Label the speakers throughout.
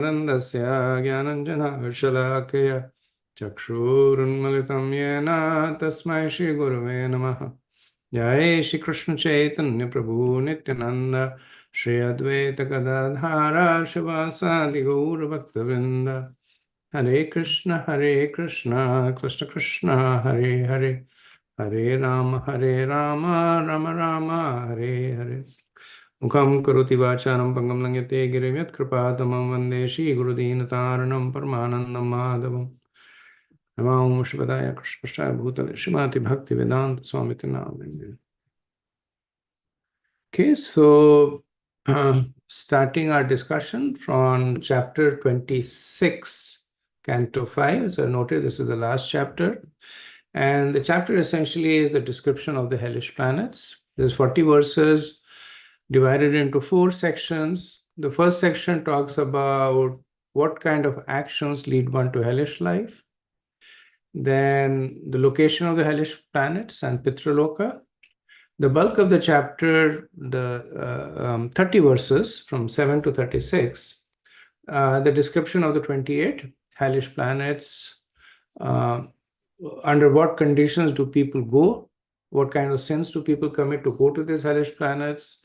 Speaker 1: Nandasya Gyananjana Chakshurunmalitam Yena Tasmai Shri Gurave Namaha. Jai Shri Krishna Chaitanya Prabhu Nityananda Shri Advaita Gadadhara Shivasadi Gaura Bhaktavinda. Hare Krishna Krishna Krishna Hare Hare Hare Rama Rama Rama Hare Hare. Mukham karoti vacharam pangam langyate giriyat kripatamam vande Shri Gurudinataranam Paramanandam Madhavam. Namo Shivadaya Krishna Bhutale Shrimati Bhakti Vedanta Swami Tinam. Okay, so starting our discussion from chapter 26, Canto 5. As I noted, this is the last chapter. And the chapter essentially is the description of the hellish planets. There's 40 verses divided into 4 sections. The first section talks about what kind of actions lead one to hellish life. Then the location of the hellish planets and Pitraloka. The bulk of the chapter, the 30 verses from 7 to 36, the description of the 28 hellish planets, under what conditions do people go, what kind of sins do people commit to go to these hellish planets,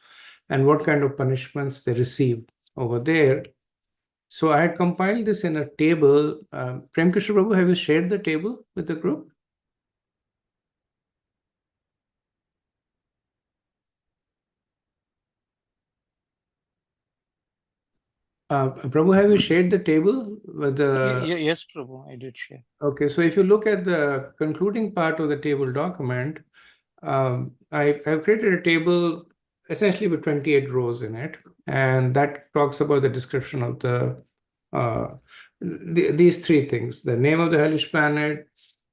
Speaker 1: and what kind of punishments they receive over there. So I had compiled this in a table. Prem Kishore Prabhu, have you shared the table with the group? Prabhu, have you shared the table with the...
Speaker 2: Yes, Prabhu, I did share.
Speaker 1: Okay, so if you look at the concluding part of the table document, I've created a table essentially with 28 rows in it, and that talks about the description of these 3 things: the name of the hellish planet,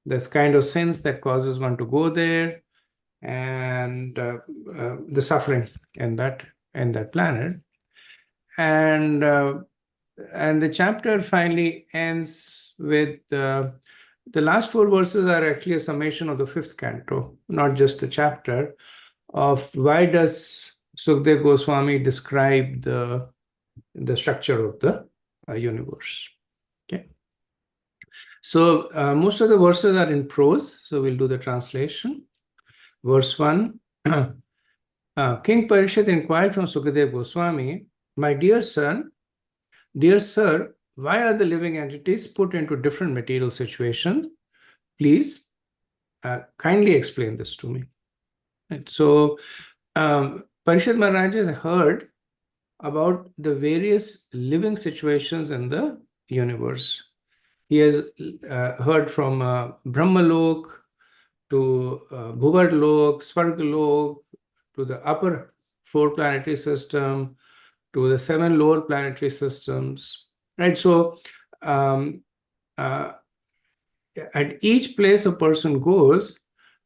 Speaker 1: the kind of sins that causes one to go there, and the suffering in that planet. And the chapter finally ends with the last 4 verses are actually a summation of the 5th canto, not just the chapter, of why does Sukdev Goswami describe the structure of the universe. Okay. So most of the verses are in prose, so we'll do the translation. Verse 1, King Parishit inquired from Sukdev Goswami, "My dear son, dear sir, why are the living entities put into different material situations? Please kindly explain this to me." Right. So Parishad Maharaj has heard about the various living situations in the universe. He has heard from Brahmalok to Bhuvarlok, Svargalok, to the upper 4 planetary system, to the 7 lower planetary systems, right? So at each place a person goes,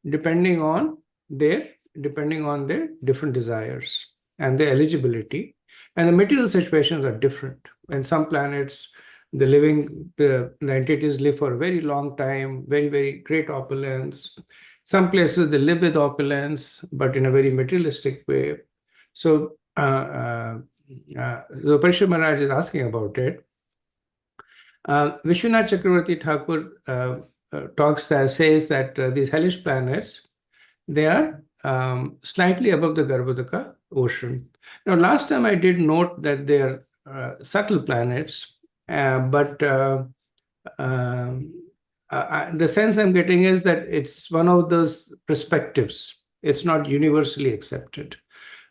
Speaker 1: depending on their different desires and their eligibility, and the material situations are different. In some planets, the entities live for a very long time, very, very great opulence. Some places they live with opulence, but in a very materialistic way. So so Parishad Maharaj is asking about it. Vishwanath Chakravarti Thakur says that these hellish planets, they are slightly above the Garbhodaka ocean. Now, last time I did note that they are subtle planets, but the sense I'm getting is that it's one of those perspectives. It's not universally accepted,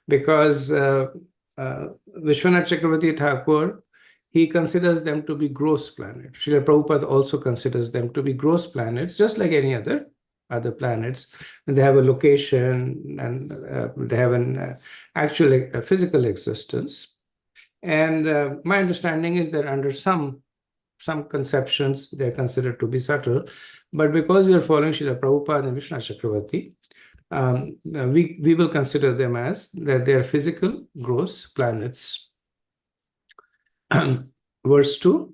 Speaker 1: because Vishwanath Chakravarti Thakur, he considers them to be gross planets. Srila Prabhupada also considers them to be gross planets, just like any other planets. And they have a location, and they have an actual physical existence. And my understanding is that under some conceptions, they're considered to be subtle. But because we are following Srila Prabhupada and Vishwanath Chakravarti, we will consider them as that they are physical, gross planets. Verse 2,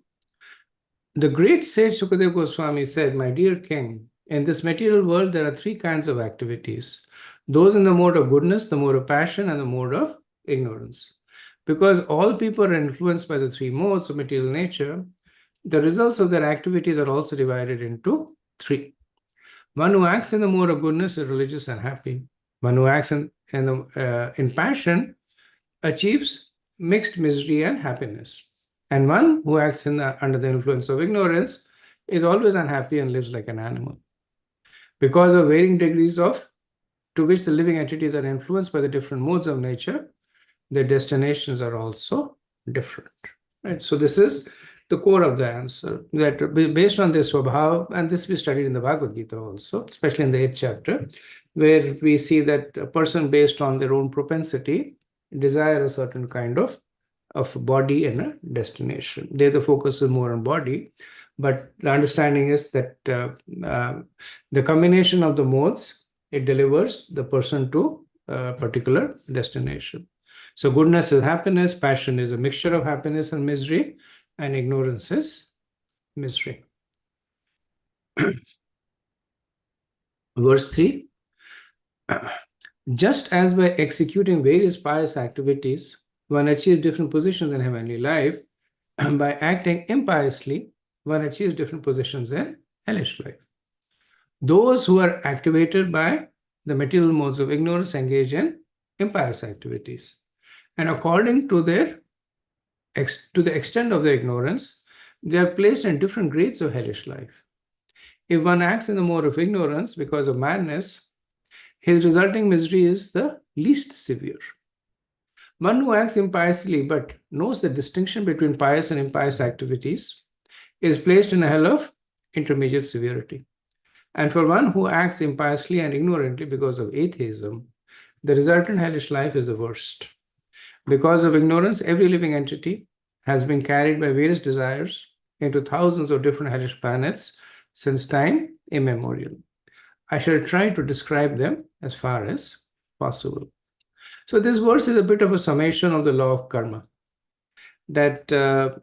Speaker 1: the great sage Sukadeva Goswami said, "My dear king, in this material world, there are 3 kinds of activities: those in the mode of goodness, the mode of passion, and the mode of ignorance. Because all people are influenced by the three modes of material nature, the results of their activities are also divided into three. One who acts in the mode of goodness is religious and happy. One who acts in passion achieves mixed misery and happiness. And one who acts under the influence of ignorance is always unhappy and lives like an animal. Because of varying degrees to which the living entities are influenced by the different modes of nature, their destinations are also different. Right? So this is the core of the answer, that based on this Vaibhava, and this we studied in the Bhagavad Gita also, especially in the 8th chapter, where we see that a person based on their own propensity desire a certain kind of body and a destination. There the focus is more on body, but the understanding is that the combination of the modes, it delivers the person to a particular destination. So goodness is happiness, passion is a mixture of happiness and misery, and ignorance is misery. Verse 3, just as by executing various pious activities, one achieves different positions in heavenly life, and by acting impiously, one achieves different positions in hellish life. Those who are activated by the material modes of ignorance engage in impious activities. And according to the extent of their ignorance, they are placed in different grades of hellish life. If one acts in the mode of ignorance because of madness, his resulting misery is the least severe. One who acts impiously but knows the distinction between pious and impious activities is placed in a hell of intermediate severity. And for one who acts impiously and ignorantly because of atheism, the resultant hellish life is the worst. Because of ignorance, every living entity has been carried by various desires into thousands of different hellish planets since time immemorial. I shall try to describe them as far as possible. So this verse is a bit of a summation of the law of karma, that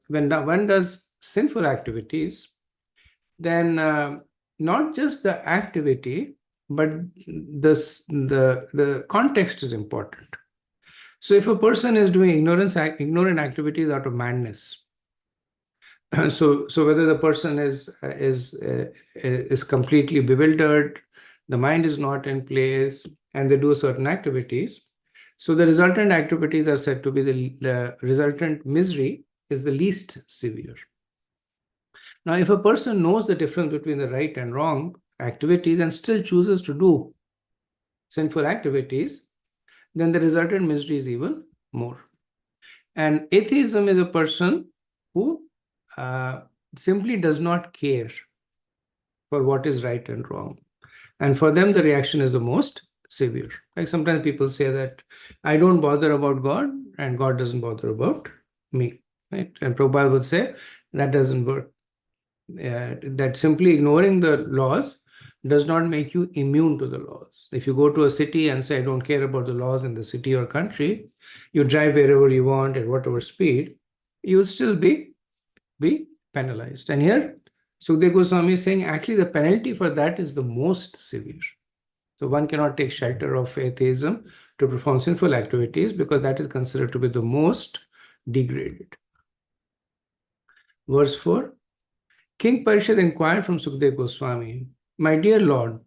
Speaker 1: when one does sinful activities, then not just the activity, but the context is important. So if a person is doing ignorant activities out of madness, so whether the person is completely bewildered, the mind is not in place, and they do certain activities, so the resultant activities are said to be the resultant misery is the least severe. Now, if a person knows the difference between the right and wrong activities and still chooses to do sinful activities, then the resultant misery is even more. And atheism is a person who simply does not care for what is right and wrong. And for them, the reaction is the most severe. Like sometimes people say that I don't bother about God and God doesn't bother about me. Right? And Prabhupada would say that doesn't work. That simply ignoring the laws does not make you immune to the laws. If you go to a city and say, I don't care about the laws in the city or country, you drive wherever you want at whatever speed, you will still be penalized. And here, Sukdev Goswami is saying actually the penalty for that is the most severe. So one cannot take shelter of atheism to perform sinful activities because that is considered to be the most degraded. Verse 4, King Parishad inquired from Sukdev Goswami, my dear Lord,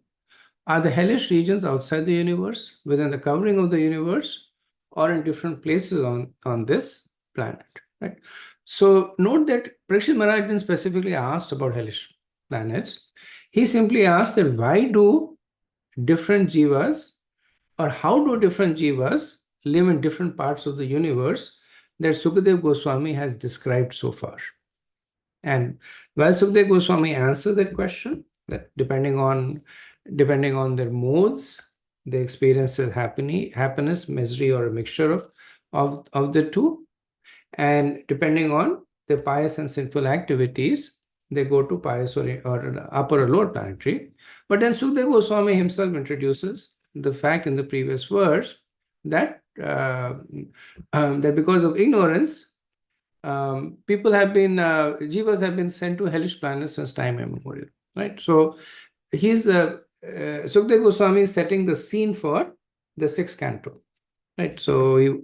Speaker 1: are the hellish regions outside the universe, within the covering of the universe, or in different places on this planet? Right? So note that Parikshit Maharaj didn't specifically ask about hellish planets. He simply asked that why do different jivas, or how do different jivas live in different parts of the universe that Sukadeva Goswami has described so far. And while Sukadeva Goswami answers that question, that depending on their modes, they experience happiness, misery, or a mixture of the two. And depending on the pious and sinful activities, they go to pious or upper or lower planetary. But then Sukadeva Goswami himself introduces the fact in the previous verse that that because of ignorance, jivas have been sent to hellish planets since time immemorial. Right. So Sukadeva Goswami is setting the scene for the 6th canto. right? So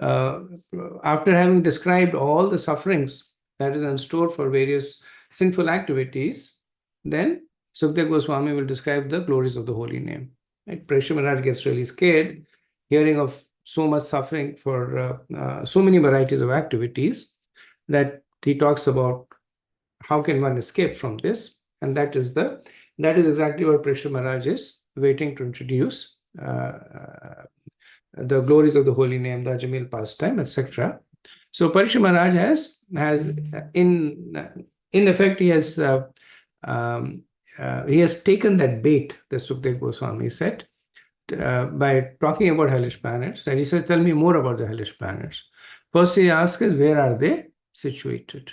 Speaker 1: after having described all the sufferings that is in store for various sinful activities, then Sukdev Goswami will describe the glories of the holy name. Right? Parikshit Maharaj gets really scared hearing of so much suffering for so many varieties of activities, that he talks about how can one escape from this, and that is exactly what Parikshit Maharaj is waiting to introduce. The glories of the holy name, the Ajamil pastime, etc. So Parikshit Maharaj has in effect he has taken that bait that Sukdev Goswami said by talking about hellish planets. And he said, "Tell me more about the hellish planets." First, he asks us, where are they situated?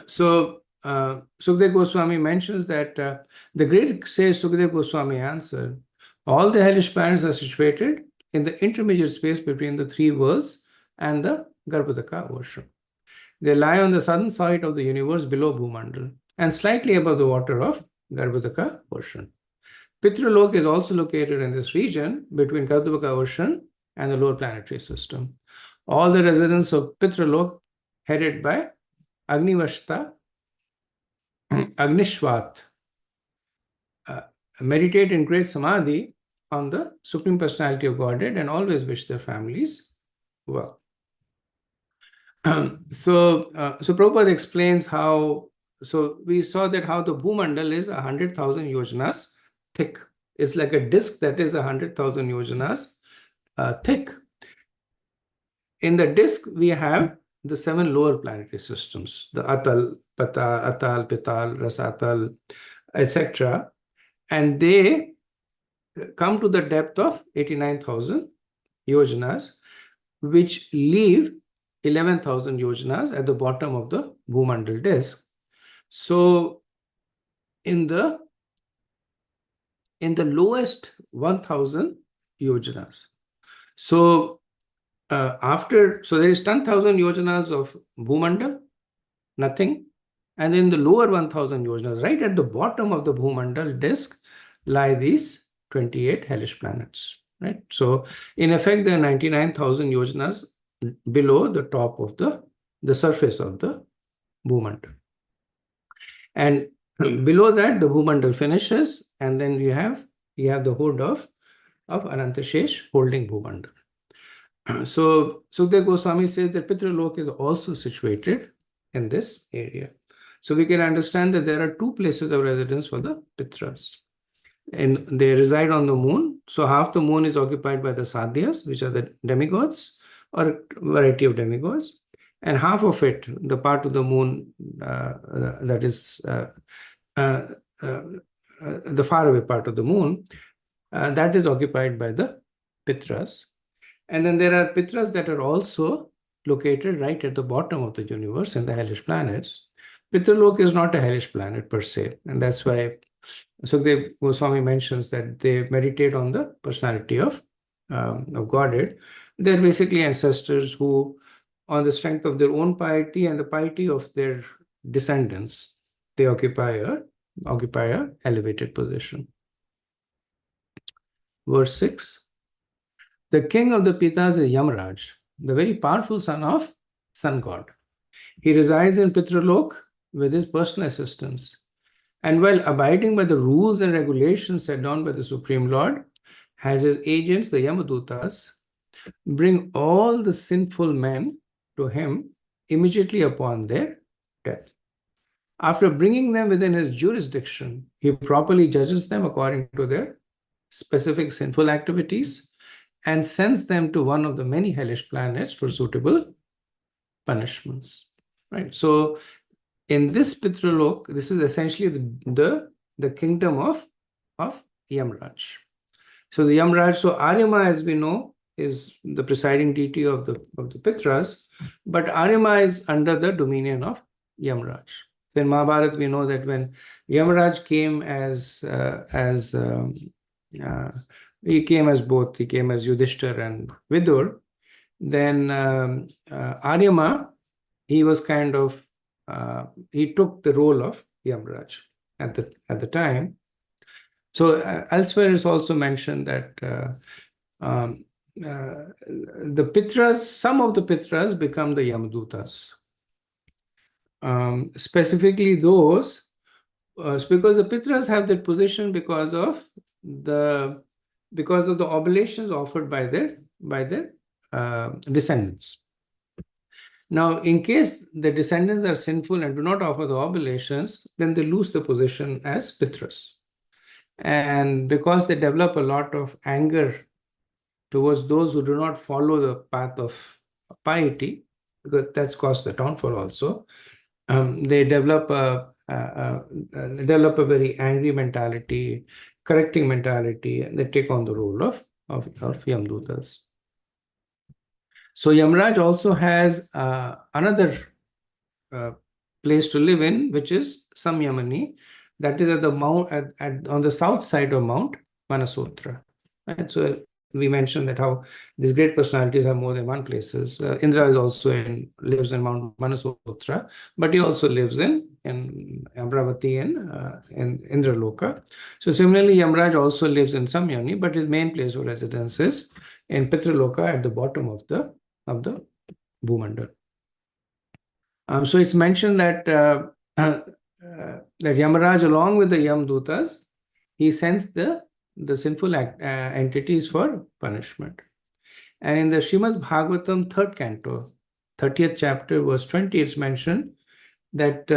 Speaker 1: So Sukdev Goswami mentions that the great sage Sukdev Goswami answered, all the hellish planets are situated in the intermediate space between the three worlds and the Garbhodaka ocean. They lie on the southern side of the universe below Bhumandal and slightly above the water of Garbhodaka ocean. Pitralok is also located in this region between Garbhodaka ocean and the lower planetary system. All the residents of Pitralok, headed by Agnivashta, Agnishvat, meditate in great samadhi on the Supreme Personality of Godhead and always wish their families well. So Prabhupada explains how. So we saw that how the Bhumandal is 100,000 yojanas thick. It's like a disc that is 100,000 yojanas thick. In the disc, we have the 7 lower planetary systems: the Atal, Atal, Pital, Rasatal, etc. And they come to the depth of 89,000 yojanas, which leave 11,000 yojanas at the bottom of the Bhumandal disk. So in the lowest 1,000 yojanas. So there is 10,000 yojanas of Bhumandal, nothing. And in the lower 1,000 yojanas, right at the bottom of the Bhumandal disk, lie these 28 hellish planets. Right. So in effect, there are 99,000 yojanas below the top of the surface of the Bhumandal. And below that, the Bhumandal finishes, and then you have the hood of Anantashesh holding Bhumandal. So Sukdev Goswami says that Pitralok is also situated in this area. So we can understand that there are 2 places of residence for the Pitras. And they reside on the moon. So half the moon is occupied by the Sadhyas, which are the demigods, or a variety of demigods. And half of it, the part of the moon that is the faraway part of the moon, that is occupied by the Pitras. And then there are Pitras that are also located right at the bottom of the universe in the hellish planets. Pitralok is not a hellish planet per se, and that's why Sukdev Goswami mentions that they meditate on the personality of Godhead. They're basically ancestors who, on the strength of their own piety and the piety of their descendants, they occupy a elevated position. Verse 6. The king of the Pitas is Yamraj, the very powerful son of Sun God. He resides in Pitralok with his personal assistants. And while abiding by the rules and regulations set down by the Supreme Lord, has his agents, the Yamadutas, bring all the sinful men to him immediately upon their death. After bringing them within his jurisdiction, he properly judges them according to their specific sinful activities and sends them to one of the many hellish planets for suitable punishments. Right. So in this Pitralok, this is essentially the kingdom of Yamraj. So the Yamraj, so Aryama, as we know, is the presiding deity of the Pitras, but Aryama is under the dominion of Yamraj. So in Mahabharata, we know that when Yamraj came he came as both, he came as Yudhishthir and Vidur, then Aryama, he was kind of he took the role of Yamraj at the time. So elsewhere it's also mentioned that the Pitras, some of the Pitras become the Yamadutas. Specifically those, because the Pitras have that position because of the oblations offered by their descendants. Now, in case the descendants are sinful and do not offer the oblations, then they lose the position as Pitras. And because they develop a lot of anger towards those who do not follow the path of piety, because that's caused the downfall also, they develop a very angry mentality, correcting mentality, and they take on the role of Yamdutas. So Yamraj also has another place to live in, which is Samyamani, that is at the mount on the south side of Mount Manasotra. Right? So we mentioned that how these great personalities have more than one places. Indra is also lives in Mount Manasotra, but he also lives in Amravati in Indraloka. So similarly, Yamraj also lives in Samyamani, but his main place of residence is in Pitraloka at the bottom of the Bhumandal. So it's mentioned that that Yamaraj, along with the Yamdutas, he sends the sinful entities for punishment. And in the Srimad Bhagavatam, 3rd canto, 30th chapter, verse 20, it's mentioned that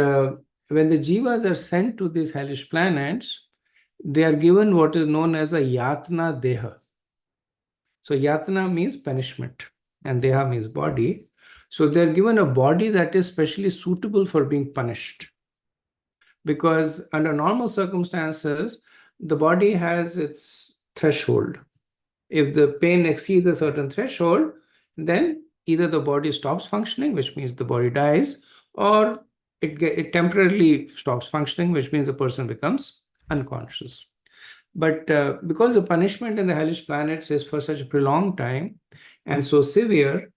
Speaker 1: when the jivas are sent to these hellish planets, they are given what is known as a yatna deha. So yatna means punishment, and deha means body. So they're given a body that is specially suitable for being punished. Because under normal circumstances, the body has its threshold. If the pain exceeds a certain threshold, then either the body stops functioning, which means the body dies, or it temporarily stops functioning, which means the person becomes unconscious. But because the punishment in the hellish planets is for such a prolonged time and so severe,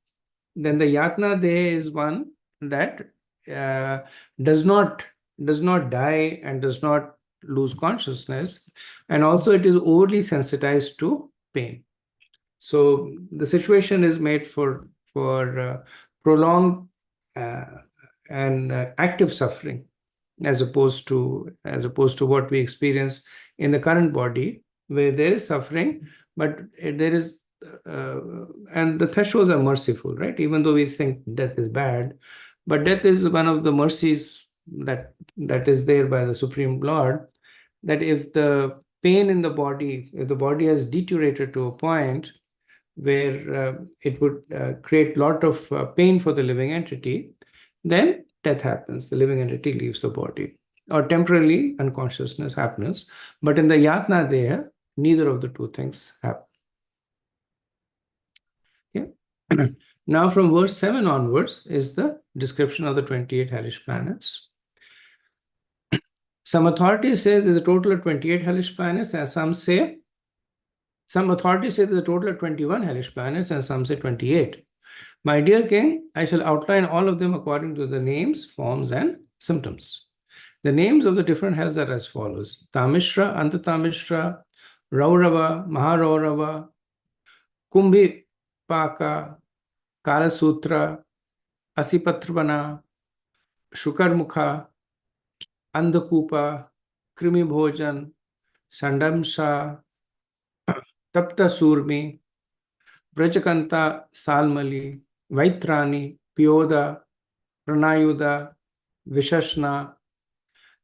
Speaker 1: then the yatna deha is one that does not die and does not lose consciousness, and also it is overly sensitized to pain. So the situation is made for prolonged and active suffering, as opposed to what we experience in the current body, where there is suffering, but there is and the thresholds are merciful, right? Even though we think death is bad, but death is one of the mercies that is there by the Supreme Lord, that if the pain in the body, if the body has deteriorated to a point where it would create a lot of pain for the living entity, then death happens. The living entity leaves the body, or temporarily unconsciousness happens. But in the yatna deha, neither of the two things happen. Okay. Now from verse 7 onwards is the description of the 28 hellish planets. Some authorities say there's a total of 28 hellish planets, and some authorities say there's a total of 21 hellish planets, and some say 28. My dear king, I shall outline all of them according to the names, forms, and symptoms. The names of the different hells are as follows: Tamishra, Antatamishra, Raurava, Maharaurava, Kumbhipaka, Kalasutra, Asipatrvana, Shukarmukha, Andhakupa, Krimi Bhojan, Sandamsa, Tapta Surmi, Brajakanta Salmali, Vaitrani, Pyoda, Pranayuda, Vishashna,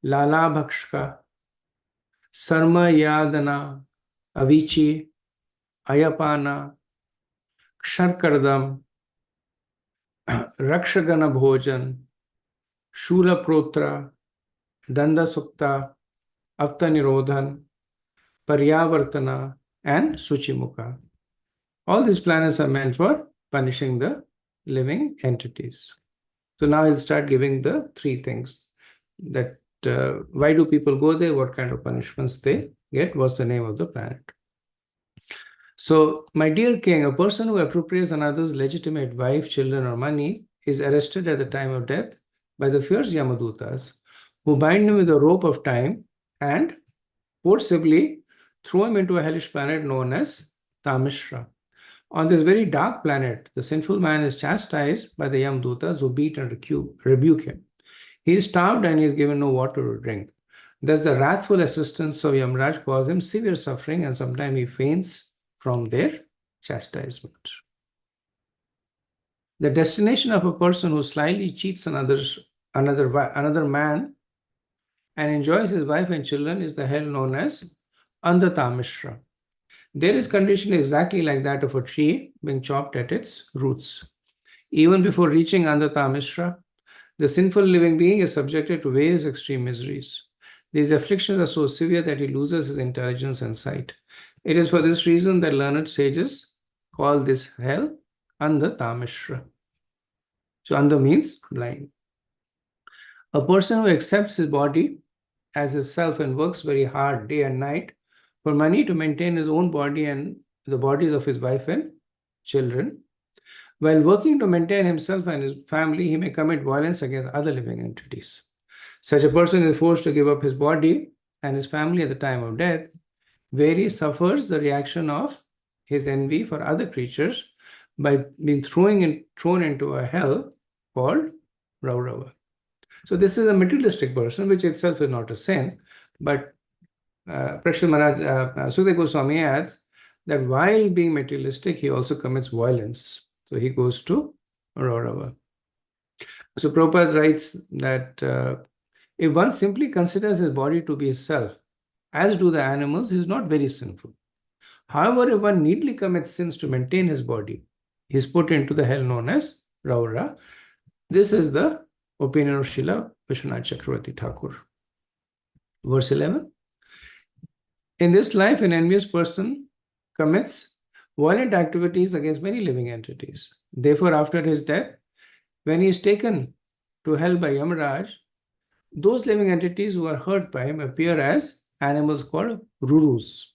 Speaker 1: Lalabhakshka, Sarma Yadana, Avichi, Ayapana, Ksharkardam, Rakshagana Bhojan, Shula Protra, Danda Sukta, Avtanirodhan, Paryavartana, and Suchimukha. All these planets are meant for punishing the living entities. So now I'll start giving the three things that why do people go there, what kind of punishments they get, what's the name of the planet. So, my dear king, a person who appropriates another's legitimate wife, children, or money is arrested at the time of death by the fierce Yamadutas, who bind him with a rope of time and forcibly throw him into a hellish planet known as Tamishra. On this very dark planet, the sinful man is chastised by the Yamdutas who beat and rebuke him. He is starved and he is given no water to drink. Thus, the wrathful assistants of Yamraj cause him severe suffering, and sometimes he faints from their chastisement. The destination of a person who slyly cheats another man and enjoys his wife and children is the hell known as Andathamishra. There is condition exactly like that of a tree being chopped at its roots. Even before reaching Andathamishra, the sinful living being is subjected to various extreme miseries. These afflictions are so severe that he loses his intelligence and sight. It is for this reason that learned sages call this hell Andathamishra. So Andha means blind. A person who accepts his body as his self and works very hard day and night for money to maintain his own body and the bodies of his wife and children. While working to maintain himself and his family, he may commit violence against other living entities. Such a person is forced to give up his body and his family at the time of death, where he suffers the reaction of his envy for other creatures by being thrown into a hell called Raurava. So this is a materialistic person, which itself is not a sin, but Prashad Maharaj, Sukadeva Goswami adds that while being materialistic, he also commits violence. So he goes to Raurava. So Prabhupada writes that if one simply considers his body to be his self, as do the animals, he is not very sinful. However, if one needly commits sins to maintain his body, he is put into the hell known as Raura. This is the opinion of Srila Vishwanath Chakravarti Thakur. Verse 11. In this life, an envious person commits violent activities against many living entities. Therefore, after his death, when he is taken to hell by Yamaraj, those living entities who are hurt by him appear as animals called rurus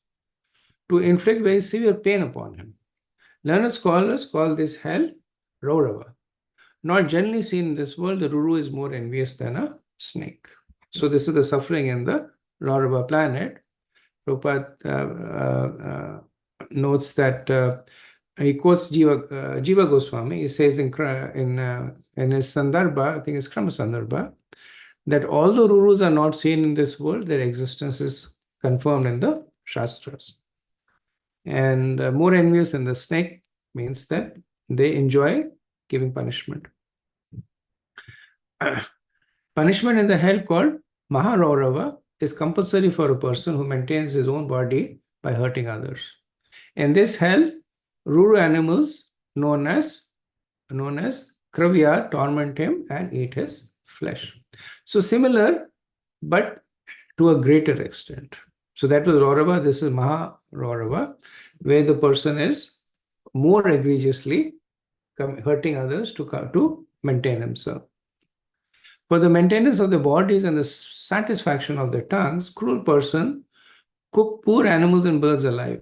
Speaker 1: to inflict very severe pain upon him. Learned scholars call this hell Raurava. Not generally seen in this world, the ruru is more envious than a snake. So this is the suffering in the Raurava planet. Prabhupada notes that he quotes Jiva Goswami. He says in his Sandarbha, I think it's Krama Sandarbha, that although rurus are not seen in this world, their existence is confirmed in the Shastras. And more envious than the snake means that they enjoy giving punishment. Punishment in the hell called Maharaurava is compulsory for a person who maintains his own body by hurting others. In this hell, ruru animals known as Kravya torment him and eat his flesh. So similar, but to a greater extent. So that was Raurava, this is Maharaurava, where the person is more egregiously hurting others to maintain himself. For the maintenance of the bodies and the satisfaction of their tongues, cruel person cook poor animals and birds alive.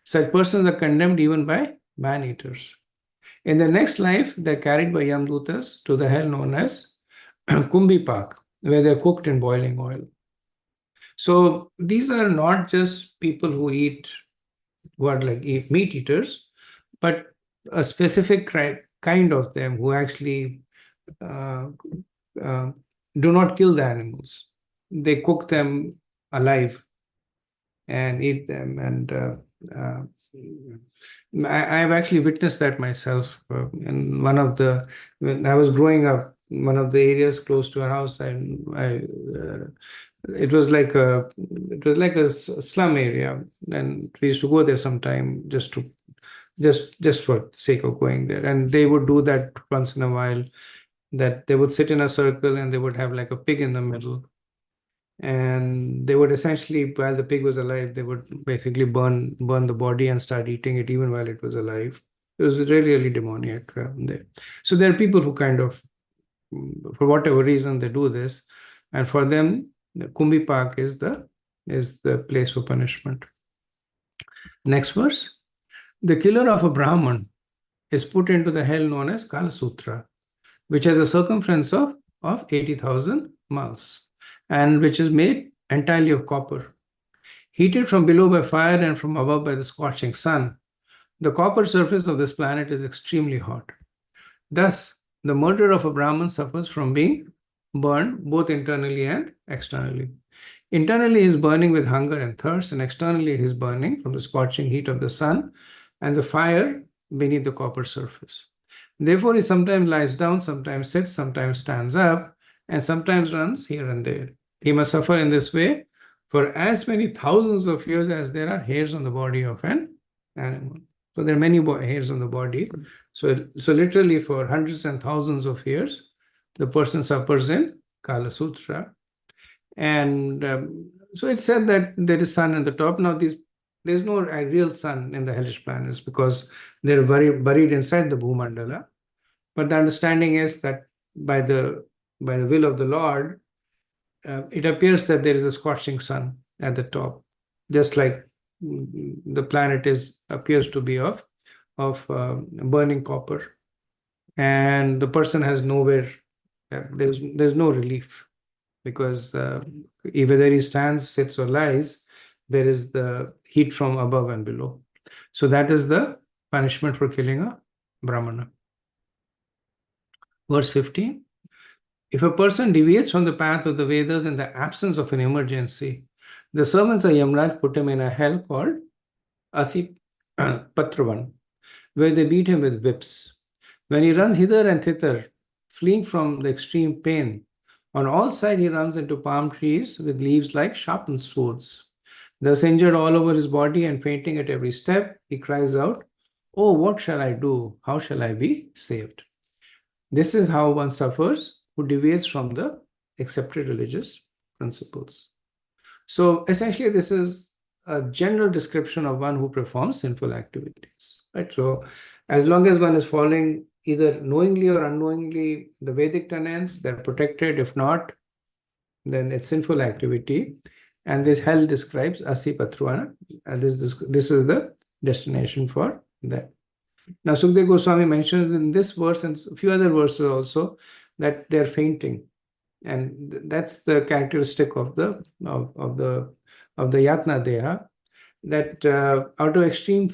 Speaker 1: Such persons are condemned even by man-eaters. In the next life, they are carried by Yamdutas to the hell known as Kumbipak, where they are cooked in boiling oil. So these are not just people who eat meat eaters, but a specific kind of them who actually do not kill the animals. They cook them alive and eat them. And I have actually witnessed that myself. In when I was growing up, one of the areas close to our house, it was like a slum area, and we used to go there sometime just for the sake of going there. And they would do that once in a while, that they would sit in a circle and they would have like a pig in the middle. And they would essentially, while the pig was alive, they would basically burn the body and start eating it even while it was alive. It was really, really demoniac there. So there are people who kind of, for whatever reason, they do this. And for them, the Kumbi Park is the place for punishment. Next verse. The killer of a Brahman is put into the hell known as Kalasutra, which has a circumference of 80,000 miles and which is made entirely of copper. Heated from below by fire and from above by the scorching sun, The copper surface of this planet is extremely hot. Thus, the murder of a Brahman suffers from being burned both internally and externally. Internally, he is burning with hunger and thirst, and externally, he is burning from the scorching heat of the sun and the fire beneath the copper surface. Therefore, he sometimes lies down, sometimes sits, sometimes stands up, and sometimes runs here and there. He must suffer in this way for as many thousands of years as there are hairs on the body of an animal. So there are many hairs on the body. So literally for hundreds and thousands of years, the person suffers in Kala Sutra. And so it's said that there is sun at the top. Now, there's no real sun in the hellish planets because they're buried inside the Bhumandala. But the understanding is that by the will of the Lord, it appears that there is a scorching sun at the top, just like the planet appears to be of burning copper, and the person has nowhere. There's no relief because whether he stands, sits, or lies, there is the heat from above and below. So that is the punishment for killing a Brahmana. Verse 15. If a person deviates from the path of the Vedas in the absence of an emergency, the servants of Yamraj put him in a hell called Asi Patravan, where they beat him with whips. When he runs hither and thither, fleeing from the extreme pain, on all sides he runs into palm trees with leaves like sharpened swords. Thus injured all over his body and fainting at every step, he cries out, "Oh, what shall I do? How shall I be saved?" This is how one suffers who deviates from the accepted religious principles. So essentially, this is a general description of one who performs sinful activities, right? So as long as one is following either knowingly or unknowingly the Vedic tenets, they're protected. If not, then it's sinful activity. And this hell describes Asi Patruvana, and this is the destination for that. Now, Sukdev Goswami mentions in this verse and a few other verses also that they're fainting, and that's the characteristic of the Yatna Deha, that out of extreme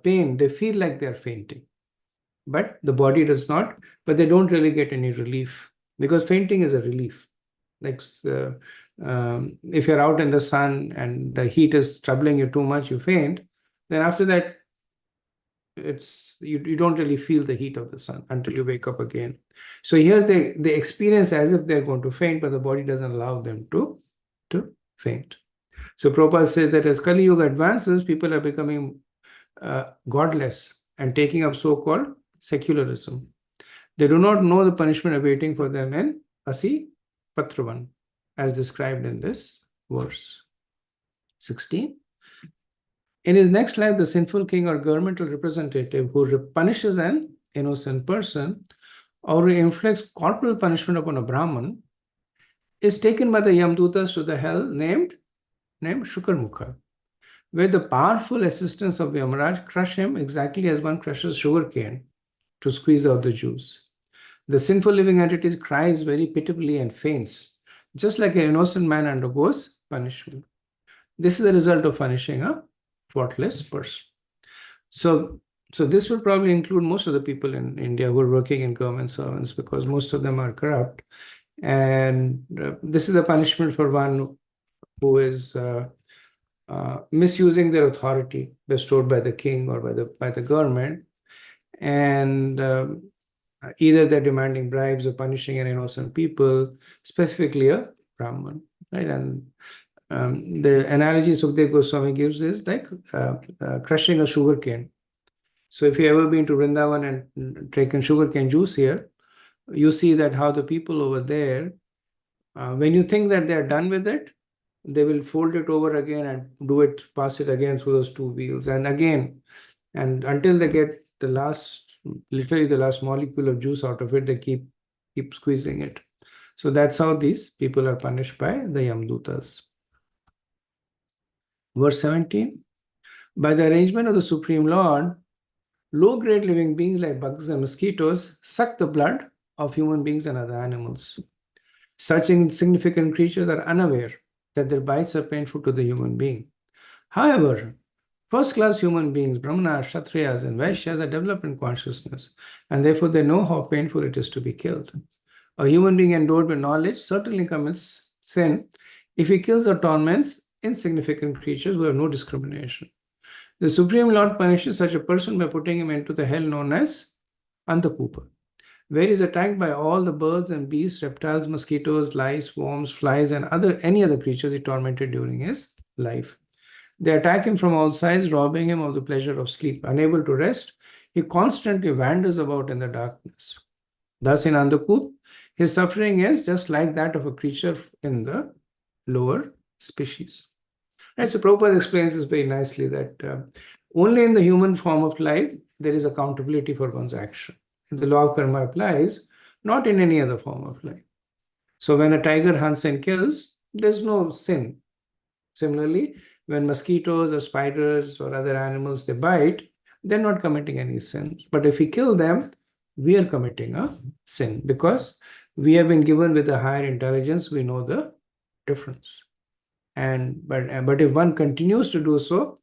Speaker 1: pain they feel like they're fainting, but the body does not. But they don't really get any relief because fainting is a relief. Like if you're out in the sun and the heat is troubling you too much, you faint. Then after that, it's you don't really feel the heat of the sun until you wake up again. So here they experience as if they're going to faint, but the body doesn't allow them to faint. So Prabhupada says that as Kali Yuga advances, people are becoming godless and taking up so-called secularism. They do not know the punishment awaiting for them in Asi Patravan, as described in this verse 16. In his next life, the sinful king or governmental representative who punishes an innocent person or who inflicts corporal punishment upon a Brahman is taken by the Yamdutas to the hell named Shukarmukha, where the powerful assistants of Yamaraj crush him exactly as one crushes sugarcane to squeeze out the juice. The sinful living entity cries very pitiably and faints, just like an innocent man undergoes punishment. This is the result of punishing a faultless person. So this will probably include most of the people in India who are working in government servants, because most of them are corrupt. And this is a punishment for one who is misusing their authority bestowed by the king or by the government, and either they're demanding bribes or punishing an innocent people, specifically a Brahman, right? And the analogy Sukdev Goswami gives is like crushing a sugar cane. So if you've ever been to Vrindavan and taken sugarcane juice here, you see that how the people over there, when you think that they're done with it, they will fold it over again and pass it again through those two wheels, and again, and until they get literally the last molecule of juice out of it, they keep squeezing it. So that's how these people are punished by the Yamdutas. Verse 17, by the arrangement of the Supreme Lord, low-grade living beings like bugs and mosquitoes suck the blood of human beings and other animals. Such insignificant creatures are unaware that their bites are painful to the human being. However, First-class human beings, Brahmanas, Kshatriyas, and Vaishyas, are developed in consciousness, and therefore they know how painful it is to be killed. A human being endowed with knowledge certainly commits sin if he kills or torments insignificant creatures who have no discrimination. The Supreme Lord punishes such a person by putting him into the hell known as Antakupa, where he is attacked by all the birds and beasts, reptiles, mosquitoes, lice, worms, flies, and any other creatures he tormented during his life. They attack him from all sides, robbing him of the pleasure of sleep. Unable to rest, he constantly wanders about in the darkness. Thus, in Andakup, his suffering is just like that of a creature in the lower species. Right, so Prabhupada explains this very nicely that only in the human form of life there is accountability for one's action. The law of karma applies, not in any other form of life. So when a tiger hunts and kills, there's no sin. Similarly, when mosquitoes or spiders or other animals they bite, they're not committing any sins. But if we kill them, we are committing a sin because we have been given with a higher intelligence, we know the difference. But if one continues to do so,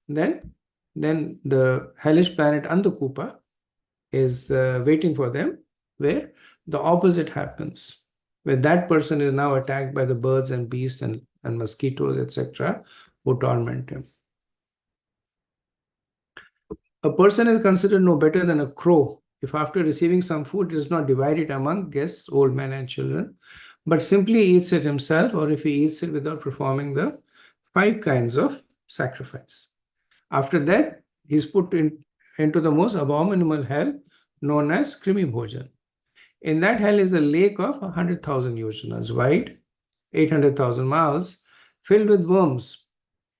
Speaker 1: then the hellish planet Andakupa is waiting for them, where the opposite happens, where that person is now attacked by the birds and beasts and mosquitoes, etc., who torment him. A person is considered no better than a crow if after receiving some food does not divide it among guests, old men and children, but simply eats it himself, or if he eats it without performing the 5 kinds of sacrifice. After that, he is put into the most abominable hell known as Krimi Bhojan. In that hell is a lake of 100,000 yojanas wide, 800,000 miles, filled with worms.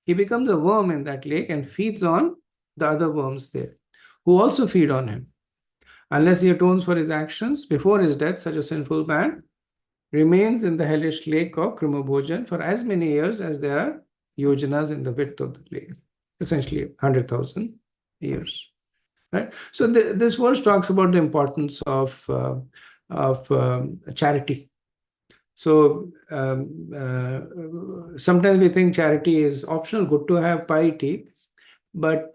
Speaker 1: He becomes a worm in that lake and feeds on the other worms there, who also feed on him. Unless he atones for his actions before his death, such a sinful man remains in the hellish lake of Krimabhojan for as many years as there are yojanas in the width of the lake, essentially 100,000 years. Right. So this verse talks about the importance of charity. So sometimes we think charity is optional, good to have piety, but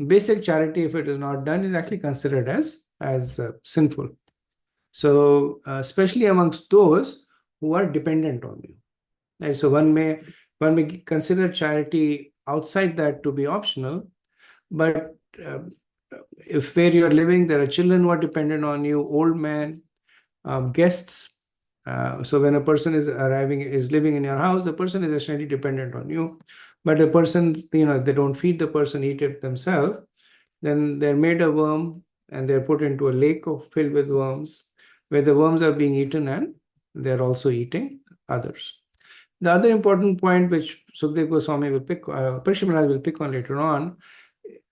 Speaker 1: basic charity, if it is not done, is actually considered as sinful. So especially amongst those who are dependent on you. Right? So one may consider charity outside that to be optional, but if where you are living, there are children who are dependent on you, old men, guests. So when a person is living in your house, the person is essentially dependent on you. But the person, they don't feed the person, eat it themselves, then they're made a worm and they're put into a lake filled with worms, where the worms are being eaten and they're also eating others. The other important point which Sukdev Goswami will pick, Parishad Maharaj will pick on later on,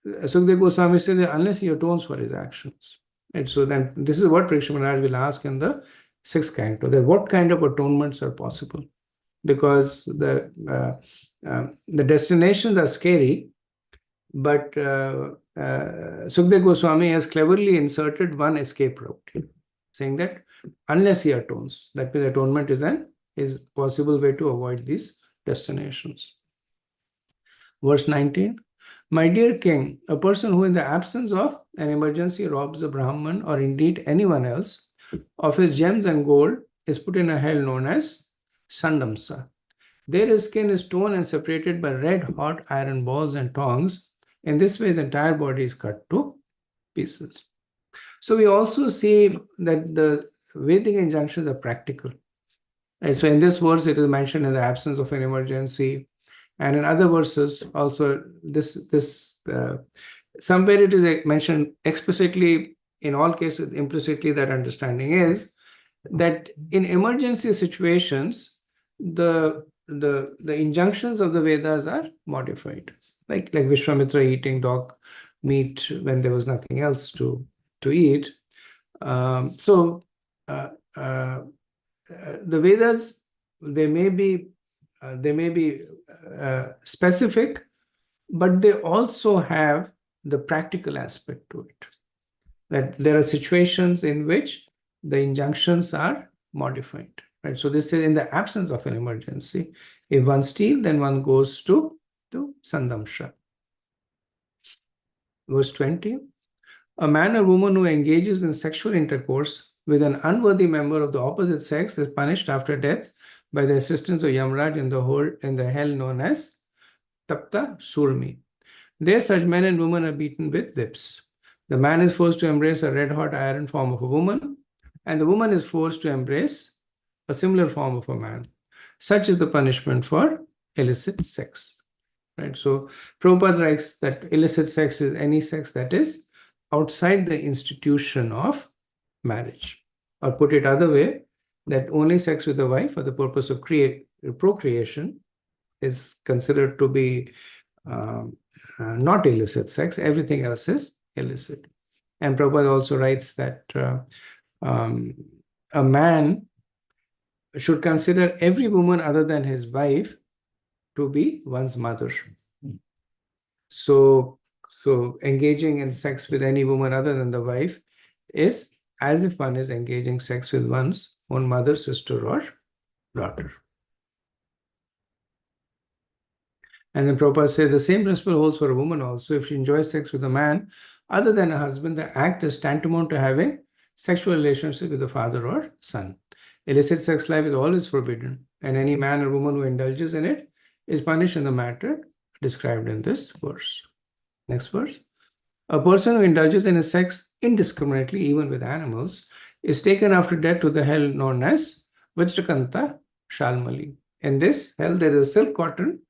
Speaker 1: Sukdev Goswami says that unless he atones for his actions. And so then this is what Parishad Maharaj will ask in the 6th canto, that what kind of atonements are possible? Because the destinations are scary, but Sukdev Goswami has cleverly inserted one escape route, saying that unless he atones, that means atonement is possible way to avoid these destinations. Verse 19, my dear king, a person who in the absence of an emergency robs a Brahman or indeed anyone else of his gems and gold is put in a hell known as Sandamsa. There his skin is torn and separated by red-hot iron balls and tongs. In this way, his entire body is cut to pieces. So we also see that the Vedic injunctions are practical. Right? So in this verse, it is mentioned in the absence of an emergency. And in other verses, also somewhere it is mentioned explicitly, in all cases, implicitly, that understanding is that in emergency situations, the injunctions of the Vedas are modified, like Vishwamitra eating dog meat when there was nothing else to eat. So the Vedas, they may be specific, but they also have the practical aspect to it. That there are situations in which the injunctions are modified. Right? So this is in the absence of an emergency. If one steals, then one goes to Sandamsha. verse 20. A man or woman who engages in sexual intercourse with an unworthy member of the opposite sex is punished after death by the assistance of Yamraj in the hell known as Tapta Surmi. There, such men and women are beaten with whips. The man is forced to embrace a red-hot iron form of a woman, and the woman is forced to embrace a similar form of a man. Such is the punishment for illicit sex. Right? So Prabhupada writes that illicit sex is any sex that is outside the institution of marriage. Or put it other way, that only sex with a wife for the purpose of procreation is considered to be not illicit sex. Everything else is illicit. And Prabhupada also writes that a man should consider every woman other than his wife to be one's mother. So engaging in sex with any woman other than the wife is as if one is engaging sex with one's own mother, sister, or daughter. And then Prabhupada said the same principle holds for a woman also. If she enjoys sex with a man other than a husband, the act is tantamount to having sexual relationship with a father or son. Illicit sex life is always forbidden, and any man or woman who indulges in it is punished in the manner described in this verse. Next verse. A person who indulges in sex indiscriminately, even with animals, is taken after death to the hell known as Vajrakanta Shalmali. In this hell, there is a silk cotton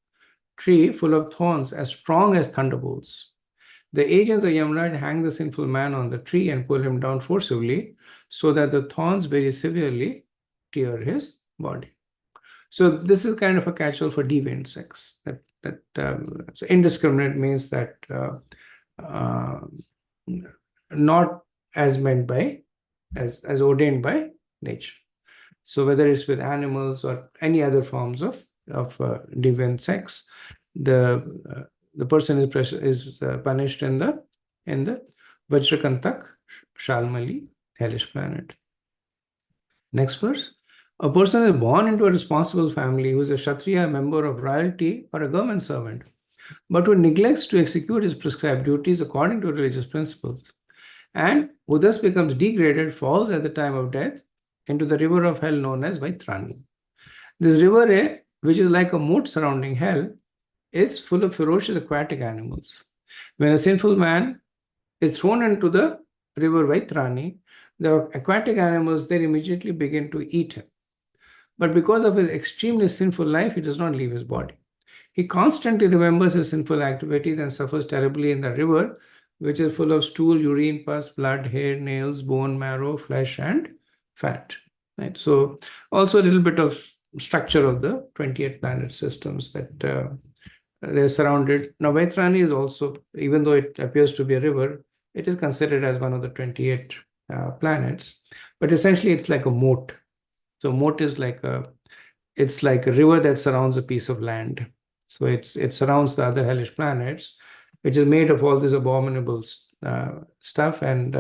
Speaker 1: tree full of thorns as strong as thunderbolts. The agents of Yamraj hang the sinful man on the tree and pull him down forcibly so that the thorns very severely tear his body. So this is kind of a catch-all for deviant sex. So indiscriminate means that not as meant by, as ordained by nature. So whether it's with animals or any other forms of deviant sex, the person is punished in the Vajrakantak Shalmali hellish planet. Next verse. A person is born into a responsible family who is a Kshatriya, member of royalty, or a government servant, but who neglects to execute his prescribed duties according to religious principles, and who thus becomes degraded, falls at the time of death into the river of hell known as Vaitrani. This river, which is like a moat surrounding hell, is full of ferocious aquatic animals. When a sinful man is thrown into the river Vaitrani, the aquatic animals then immediately begin to eat him. But because of his extremely sinful life, he does not leave his body. He constantly remembers his sinful activities and suffers terribly in the river, which is full of stool, urine, pus, blood, hair, nails, bone, marrow, flesh, and fat. Right? So also a little bit of structure of the 28 planet systems that they're surrounded. Now, Vaitrani is also, even though it appears to be a river, it is considered as one of the 28 planets. But essentially, it's like a moat. So moat is it's like a river that surrounds a piece of land. So it surrounds the other hellish planets, which is made of all this abominable stuff. And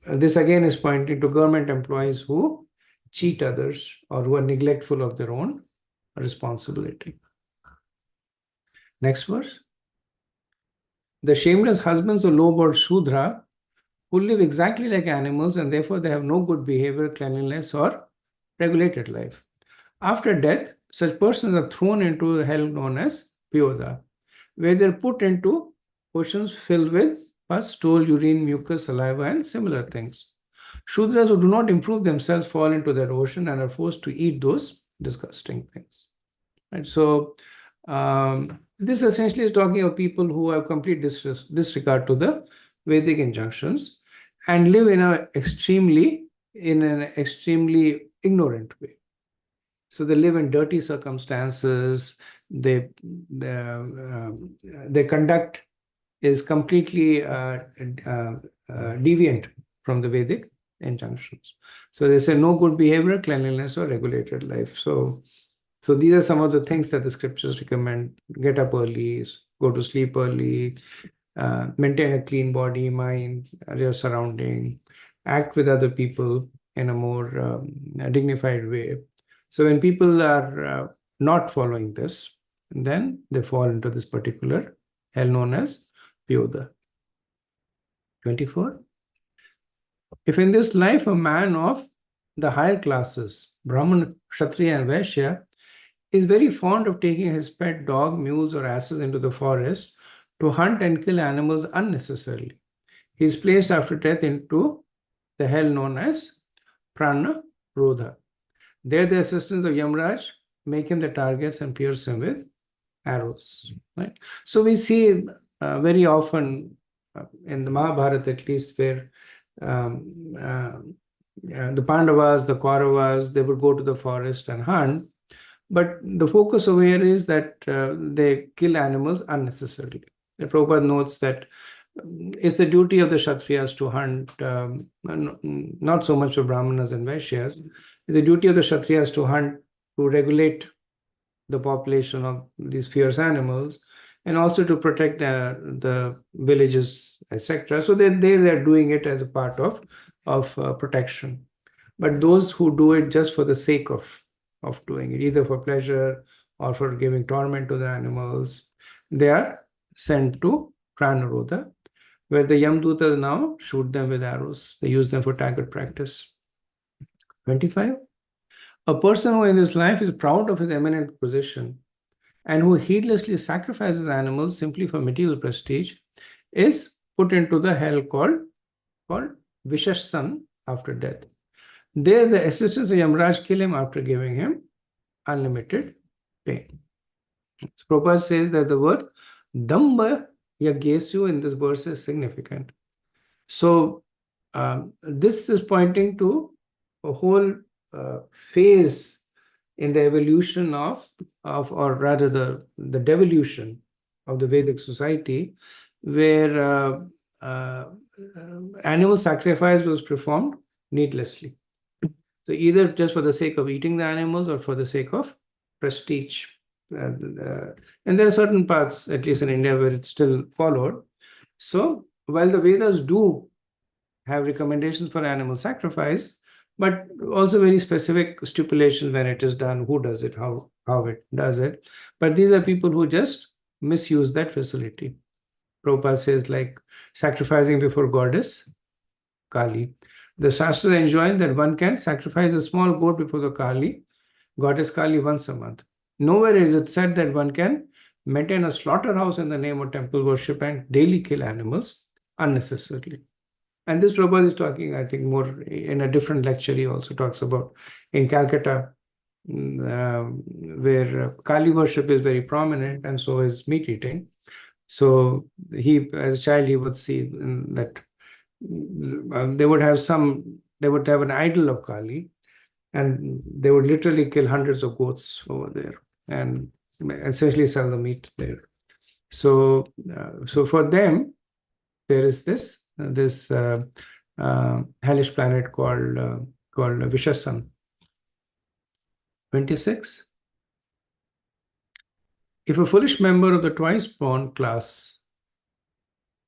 Speaker 1: this again is pointing to government employees who cheat others or who are neglectful of their own responsibility. Next verse. The shameless husbands of low-born Shudra who live exactly like animals and therefore they have no good behavior, cleanliness, or regulated life. After death, such persons are thrown into the hell known as Pyoda, where they're put into oceans filled with pus, stool, urine, mucus, saliva, and similar things. Shudras who do not improve themselves fall into that ocean and are forced to eat those disgusting things. Right? So this essentially is talking of people who have complete disregard to the Vedic injunctions and live in an extremely ignorant way. So they live in dirty circumstances. Their conduct is completely deviant from the Vedic injunctions. So they say no good behavior, cleanliness, or regulated life. So these are some of the things that the scriptures recommend: get up early, go to sleep early, maintain a clean body, mind, your surrounding, act with other people in a more dignified way. So when people are not following this, then they fall into this particular hell known as Pyoda. 24. If in this life a man of the higher classes, Brahman, Kshatriya, and Vaishya, is very fond of taking his pet dog, mules, or asses into the forest to hunt and kill animals unnecessarily, he is placed after death into the hell known as Prana Rodha. There, the assistants of Yamraj make him the targets and pierce him with arrows. Right. So we see very often in the Mahabharata, at least, where the Pandavas, the Kauravas, they would go to the forest and hunt. But the focus over here is that they kill animals unnecessarily. The Prabhupada notes that it's the duty of the Kshatriyas to hunt, not so much for Brahmanas and Vaishyas. It's the duty of the Kshatriyas to hunt, to regulate the population of these fierce animals, and also to protect the villages, etc. So they are doing it as a part of protection. But those who do it just for the sake of doing it, either for pleasure or for giving torment to the animals, they are sent to Pranarodha, where the Yamdutas now shoot them with arrows. They use them for target practice. 25. A person who in his life is proud of his eminent position and who heedlessly sacrifices animals simply for material prestige is put into the hell called Vishassan after death. There, the assistants of Yamraj kill him after giving him unlimited pain. So Prabhupada says that the word Damba Yagesyu in this verse is significant. So this is pointing to a whole phase in the evolution of or rather the devolution of the Vedic society, where animal sacrifice was performed needlessly. So either just for the sake of eating the animals or for the sake of prestige. And there are certain parts, at least in India, where it's still followed. So while the Vedas do have recommendations for animal sacrifice, but also very specific stipulations when it is done, who does it, how it does it. But these are people who just misuse that facility. Prabhupada says, like sacrificing before goddess Kali. The Shastras enjoin that one can sacrifice a small goat before the Kali, goddess Kali, once a month. Nowhere is it said that one can maintain a slaughterhouse in the name of temple worship and daily kill animals unnecessarily. And this Prabhupada is talking, I think, more in a different lecture. He also talks about in Calcutta, where Kali worship is very prominent, and so is meat eating. So he, as a child, he would see that they would have an idol of Kali, and they would literally kill hundreds of goats over there and essentially sell the meat there. So for them, there is this hellish planet called Vishassan. 26. If a foolish member of the twice-born classes,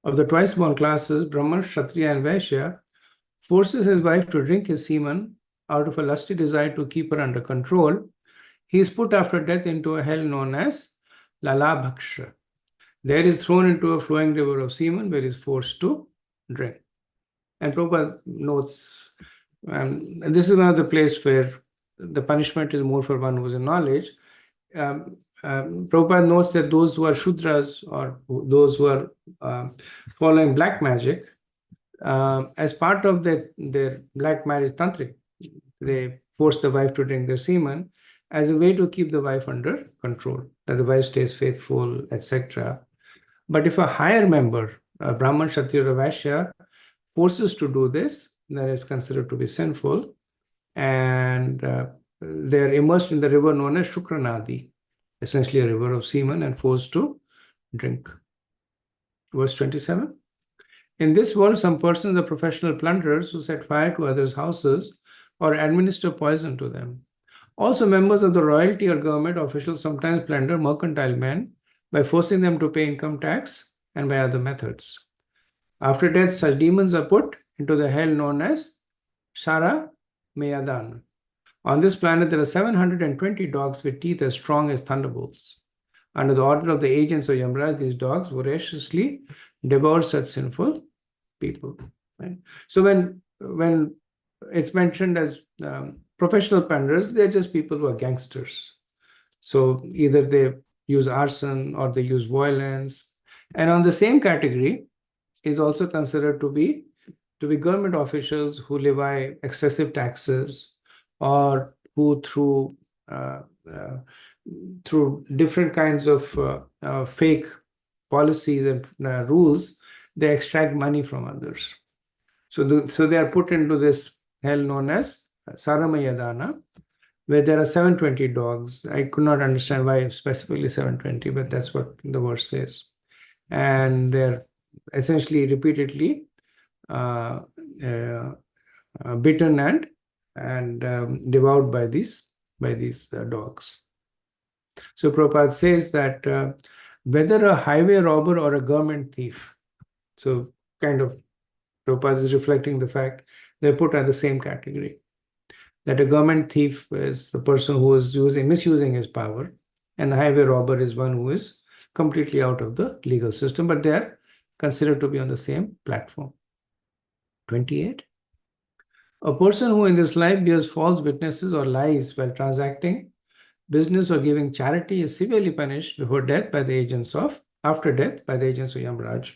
Speaker 1: Brahman, Kshatriya, and Vaishya, forces his wife to drink his semen out of a lusty desire to keep her under control, he is put after death into a hell known as Lalabhaksha. There is thrown into a flowing river of semen where he is forced to drink. And Prabhupada notes, and this is one of the places where the punishment is more for one who is in knowledge. Prabhupada notes that those who are Shudras or those who are following black magic, as part of their black marriage tantric, they force the wife to drink their semen as a way to keep the wife under control, that the wife stays faithful, etc. But if a higher member, a Brahman, Kshatriya, or Vaishya, forces to do this, then it's considered to be sinful, and they're immersed in the river known as Shukranadi, essentially a river of semen, and forced to drink. Verse 27. In this world, some persons are professional plunderers who set fire to others' houses or administer poison to them. Also, members of the royalty or government officials sometimes plunder mercantile men by forcing them to pay income tax and by other methods. After death, such demons are put into the hell known as Shara Meyadan. On this planet, there are 720 dogs with teeth as strong as thunderbolts. Under the order of the agents of Yamraj, these dogs voraciously devour such sinful people. Right? So when it's mentioned as professional plunderers, they're just people who are gangsters. So either they use arson or they use violence. And on the same category is also considered to be government officials who levy excessive taxes, or who uh, uh, through different kinds of fake policies and rules, they extract money from others. So they are put into this hell known as Saramayadana, where there are 720 dogs. I could not understand why specifically 720, but that's what the verse says. And they're essentially repeatedly uh, bitten and devoured by these dogs. So Prabhupada says that whether a highway robber or a government thief, so kind of Prabhupada is reflecting the fact they're put at the same category. That a government thief is a person who is misusing his power, and a highway robber is one who is completely out of the legal system, but they are considered to be on the same platform. 28. A person who in this life bears false witnesses or lies while transacting business or giving charity is severely punished after death by the agents of Yamraj.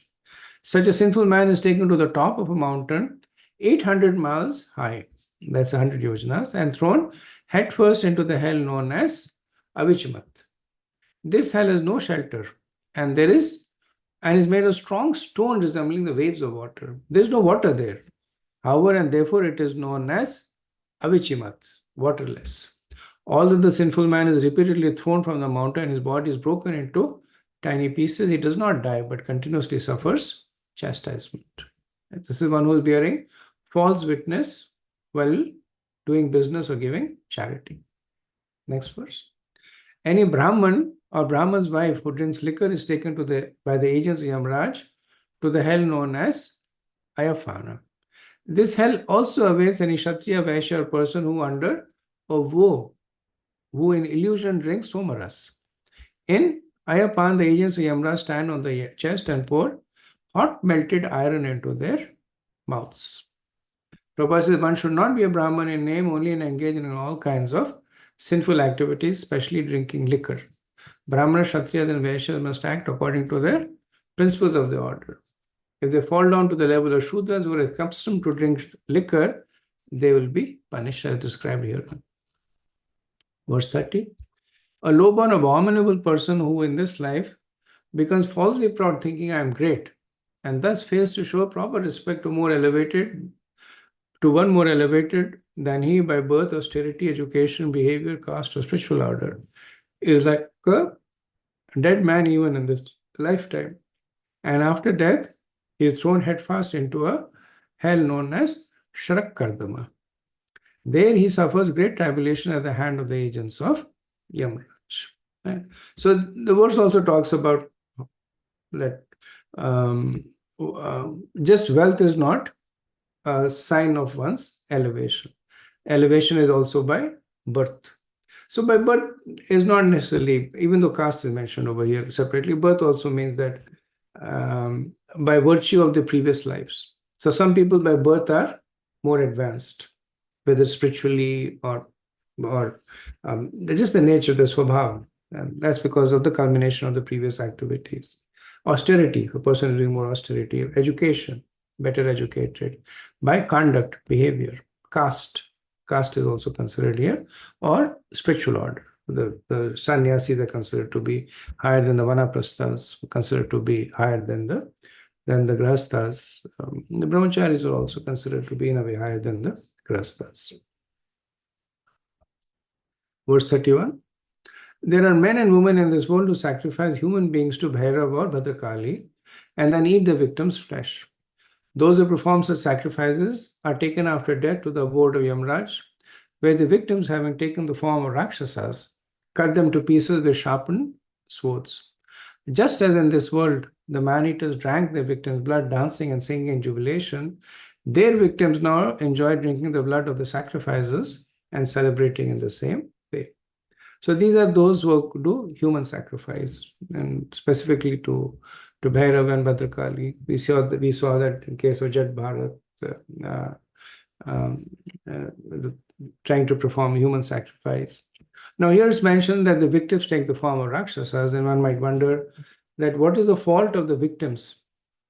Speaker 1: Such a sinful man is taken to the top of a mountain 800 miles high, that's 100 yojanas, and thrown headfirst into the hell known as Avichmat. This hell has no shelter, and is made of strong stone resembling the waves of water. There is no water there. However, and therefore it is known as Avichimat, waterless. Although the sinful man is repeatedly thrown from the mountain and his body is broken into tiny pieces, he does not die but continuously suffers chastisement. This is one who is bearing false witness while doing business or giving charity. Next verse. Any Brahman or Brahman's wife who drinks liquor is taken by the agents of Yamraj to the hell known as Ayafana. This hell also awaits any Kshatriya, Vaishya, or person who under a vow, who in illusion drinks somaras. In Ayapan, the agents of Yamraj stand on the chest and pour hot melted iron into their mouths. Prabhupada says one should not be a Brahman in name only and engage in all kinds of sinful activities, especially drinking liquor. Brahmanas, Kshatriyas, and Vaishyas must act according to their principles of the order. If they fall down to the level of Shudras who are accustomed to drink liquor, they will be punished as described here. Verse 30. A low-born, abominable person who in this life becomes falsely proud, thinking I am great, and thus fails to show proper respect to one more elevated than he by birth, austerity, education, behavior, caste, or spiritual order, is like a dead man even in this lifetime. And after death, he is thrown headfirst into a hell known as Shrak Kardama. There he suffers great tribulation at the hand of the agents of Yamraj. Right? So the verse also talks about that just wealth is not a sign of one's elevation. Elevation is also by birth. So by birth is not necessarily, even though caste is mentioned over here separately, birth also means that by virtue of the previous lives. So some people by birth are more advanced, whether spiritually or just the nature, the swabhav. And that's because of the culmination of the previous activities. Austerity, a person is doing more austerity. Education, better educated. By conduct, behavior. Caste is also considered here. Or spiritual order. The sannyasis are considered to be higher than the vanaprasthas, considered to be higher than the grahasthas. The brahmacharis are also considered to be in a way higher than the grahasthas. Verse 31. There are men and women in this world who sacrifice human beings to Bhairava or Bhadrakali and then eat the victim's flesh. Those who perform such sacrifices are taken after death to the abode of Yamraj, where the victims, having taken the form of Rakshasas, cut them to pieces with sharpened swords. Just as in this world, the man-eaters drank their victims' blood, dancing and singing in jubilation, their victims now enjoy drinking the blood of the sacrifices and celebrating in the same way. So these are those who do human sacrifice, and specifically to Bhairava and Bhadrakali. We saw that in case of Jat Bharat, uh, um, trying to perform human sacrifice. Now here it's mentioned that the victims take the form of Rakshasas, and one might wonder that what is the fault of the victims,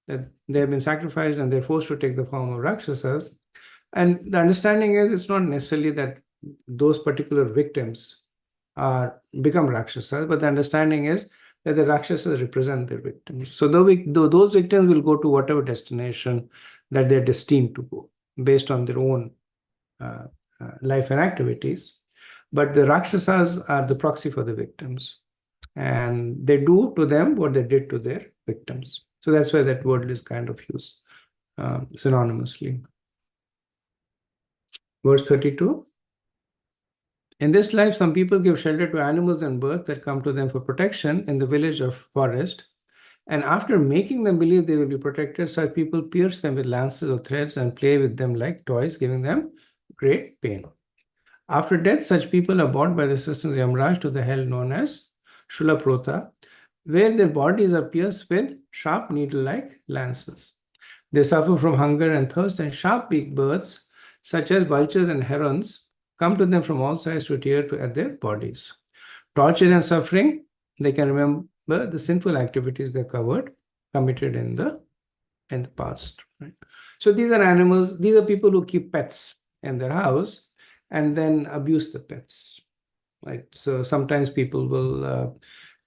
Speaker 1: that they have been sacrificed and they're forced to take the form of Rakshasas. And the understanding is it's not necessarily that those particular victims become Rakshasas, but the understanding is that the Rakshasas represent their victims. So those victims will go to whatever destination that they're destined to go based on their own uh, life and activities. But the Rakshasas are the proxy for the victims, and they do to them what they did to their victims. So that's why that word is kind of used synonymously. Verse 32. In this life, some people give shelter to animals and birds that come to them for protection in the village or forest. And after making them believe they will be protected, such people pierce them with lances or threads and play with them like toys, giving them great pain. After death, such people are brought by the assistance of Yamraj to the hell known as Shulaprota, where their bodies are pierced with sharp needle-like lances. They suffer from hunger and thirst, and sharp-beaked birds, such as vultures and herons, come to them from all sides to tear at their bodies. Tortured and suffering, they can remember the sinful activities they committed in the past. Right? So these are animals, these are people who keep pets in their house and then abuse the pets. Right? So sometimes people will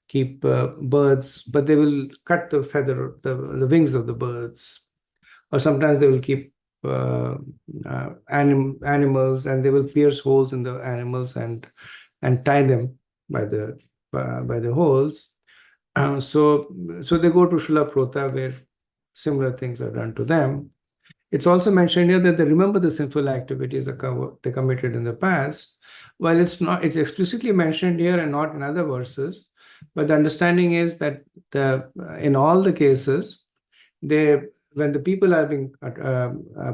Speaker 1: keep birds, but they will cut the feather, the wings of the birds. Or sometimes they will keep animals, and they will pierce holes in the animals and tie them by the holes. So they go to Shulaprota where similar things are done to them. It's also mentioned here that they remember the sinful activities they committed in the past. While it's explicitly mentioned here and not in other verses, but the understanding is that in all the cases, when the people are being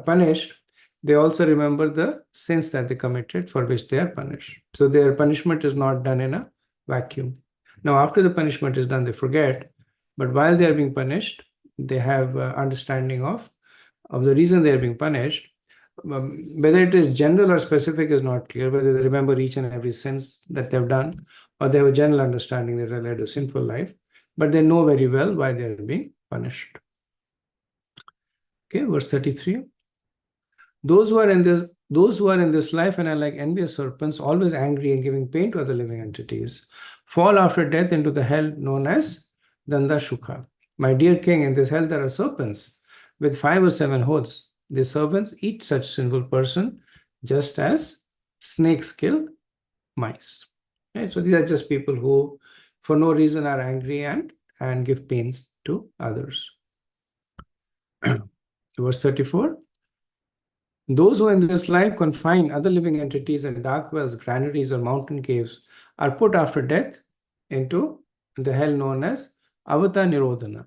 Speaker 1: punished, they also remember the sins that they committed for which they are punished. So their punishment is not done in a vacuum. Now, after the punishment is done, they forget, but while they are being punished, they have understanding of the reason they are being punished. Whether it is general or specific is not clear, whether they remember each and every sins that they've done, or they have a general understanding that they led a sinful life, but they know very well why they are being punished. Okay, verse 33. Those who are in this life and are like envious serpents, always angry and giving pain to other living entities, fall after death into the hell known as Danda Shukha. My dear king, in this hell there are serpents with 5 or 7 holes. These serpents eat such sinful person just as snakes kill mice. Okay, so these are just people who, for no reason, are angry and give pains to others. Verse 34. Those who in this life confine other living entities in dark wells, granaries, or mountain caves are put after death into the hell known as Avata Nirodhana.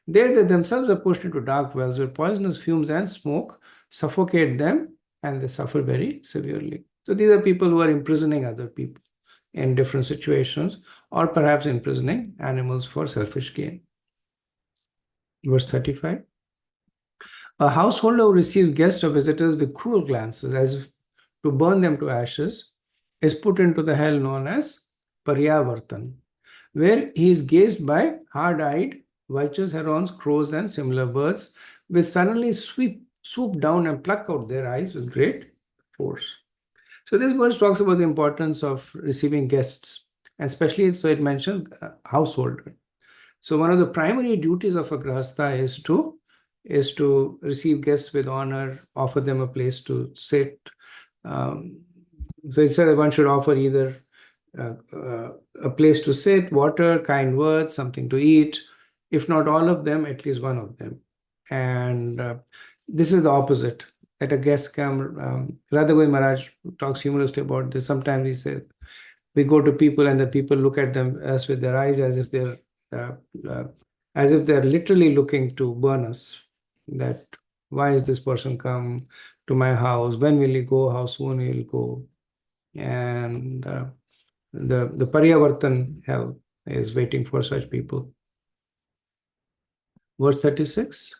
Speaker 1: There they themselves are pushed into dark wells where poisonous fumes and smoke suffocate them, and they suffer very severely. So these are people who are imprisoning other people in different situations, or perhaps imprisoning animals for selfish gain. Verse 35. A householder who receives guests or visitors with cruel glances, as if to burn them to ashes, is put into the hell known as Paryavartan, where he is gazed by hard-eyed vultures, herons, crows, and similar birds, which suddenly swoop down and pluck out their eyes with great force. So this verse talks about the importance of receiving guests, and especially so it mentions householder. So one of the primary duties of a grahastha is to receive guests with honor, offer them a place to sit. So it said one should offer either a place to sit, water, kind words, something to eat. If not all of them, at least one of them. And this is the opposite. At a guest come, Radha Govind Maharaj talks humorously about this. Sometimes he says, we go to people and the people look at them as with their eyes as if they're uh, uh, literally looking to burn us. That why is this person come to my house? When will he go? How soon he will go? And the Pariyavartan hell is waiting for such people. Verse 36.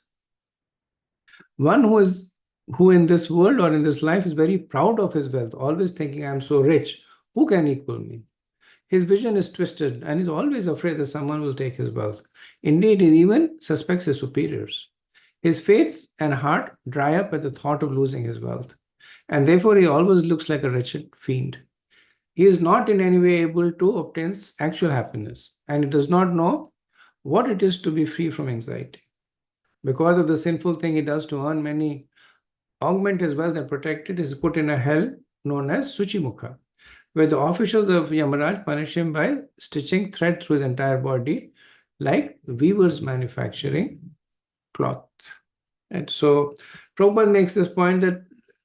Speaker 1: One who in this world or in this life is very proud of his wealth, always thinking, I'm so rich, who can equal me? His vision is twisted and he's always afraid that someone will take his wealth. Indeed, he even suspects his superiors. His faith and heart dry up at the thought of losing his wealth, and therefore he always looks like a wretched fiend. He is not in any way able to obtain actual happiness, and he does not know what it is to be free from anxiety. Because of the sinful thing he does to earn money, augment his wealth and protect it, he is put in a hell known as Suchimukha, where the officials of Yamaraj punish him by stitching thread through his entire body, like weavers manufacturing cloth. And so Prabhupada makes this point that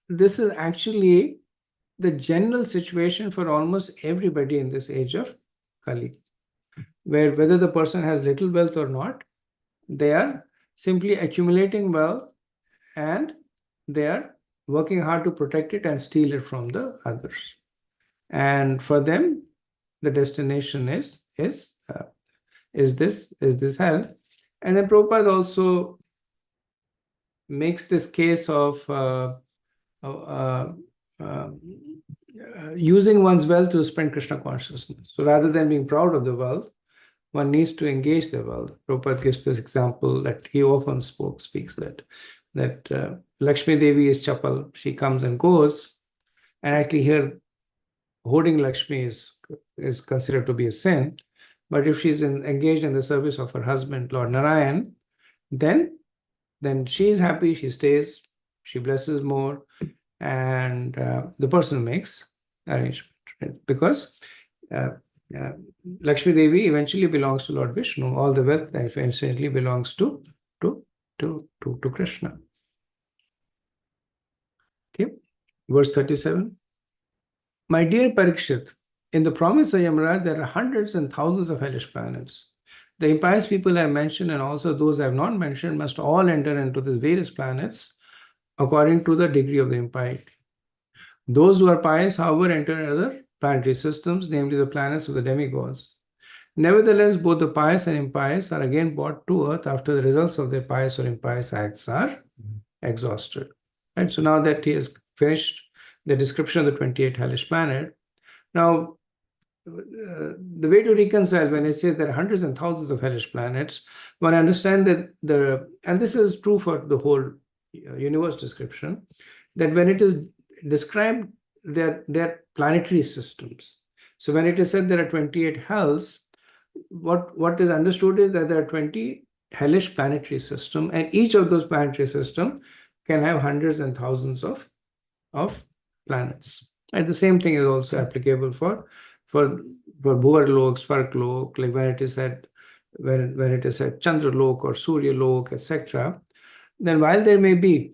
Speaker 1: this is actually the general situation for almost everybody in this age of Kali, where whether the person has little wealth or not, they are simply accumulating wealth and they are working hard to protect it and steal it from the others. And for them, the destination is this hell. And then Prabhupada also makes this case of using one's wealth to spend Krishna consciousness. So rather than being proud of the wealth, one needs to engage the wealth. Prabhupada gives this example that he often speaks that Lakshmi Devi is chapal. She comes and goes, and actually here hoarding Lakshmi is considered to be a sin. But if she's engaged in the service of her husband, Lord Narayan, then she is happy, she stays, she blesses more, and the person makes arrangement, right? Because Lakshmi Devi eventually belongs to Lord Vishnu. All the wealth eventually belongs to Krishna. Okay, verse 37. My dear Parikshit, in the promise of Yamaraj, there are hundreds and thousands of hellish planets. The impious people I have mentioned and also those I have not mentioned must all enter into these various planets according to the degree of the impiety. Those who are pious, however, enter other planetary systems, namely the planets of the demigods. Nevertheless, both the pious and impious are again brought to earth after the results of their pious or impious acts are exhausted. Right? So now that he has finished the description of the 28 hellish planet, now the way to reconcile when it says there are hundreds and thousands of hellish planets, one understand that and this is true for the whole universe description, that when it is described, they're planetary systems. So when it is said there are 28 hells, what is understood is that there are 20 hellish planetary systems, and each of those planetary systems can have hundreds and thousands of planets. And the same thing is also applicable for Bhuvarlok, Svarglok, like when it is said Chandralok or Suryalok, etc. Then while there may be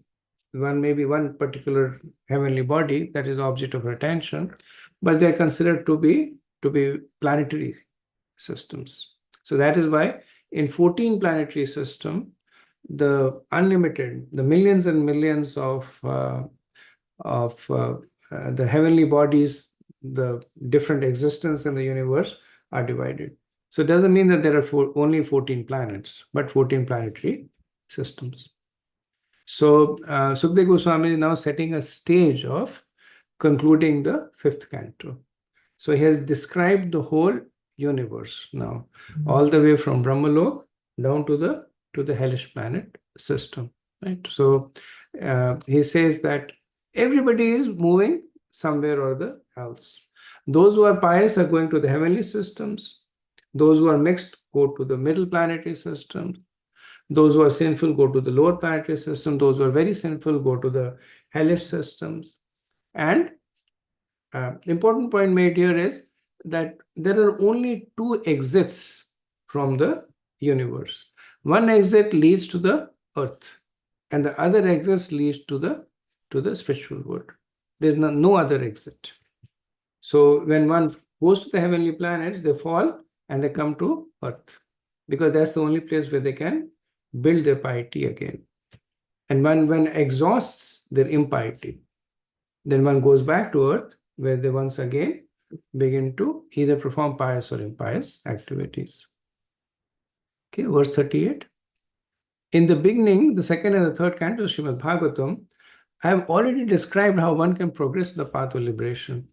Speaker 1: one particular heavenly body that is object of attention, but they are considered to be planetary systems. So that is why in 14 planetary system, the millions and millions of the heavenly bodies, the different existence in the universe are divided. So it doesn't mean that there are only 14 planets, but 14 planetary systems. So Sukdev Goswami is now setting a stage of concluding the 5th canto. So he has described the whole universe now, all the way from Brahmalok down to the hellish planet system. Right. So he says that everybody is moving somewhere or the else. Those who are pious are going to the heavenly systems. Those who are mixed go to the middle planetary systems. Those who are sinful go to the lower planetary system. Those who are very sinful go to the hellish systems. And important point made here is that there are only 2 exits from the universe. One exit leads to the earth, and the other exit leads to the spiritual world. There's no other exit. So when one goes to the heavenly planets, they fall and they come to earth, because that's the only place where they can build their piety again. And when exhausts their impiety, then one goes back to earth, where they once again begin to either perform pious or impious activities. Okay, verse 38. In the beginning, the second and the third canto of Srimad Bhagavatam, I have already described how one can progress in the path of liberation.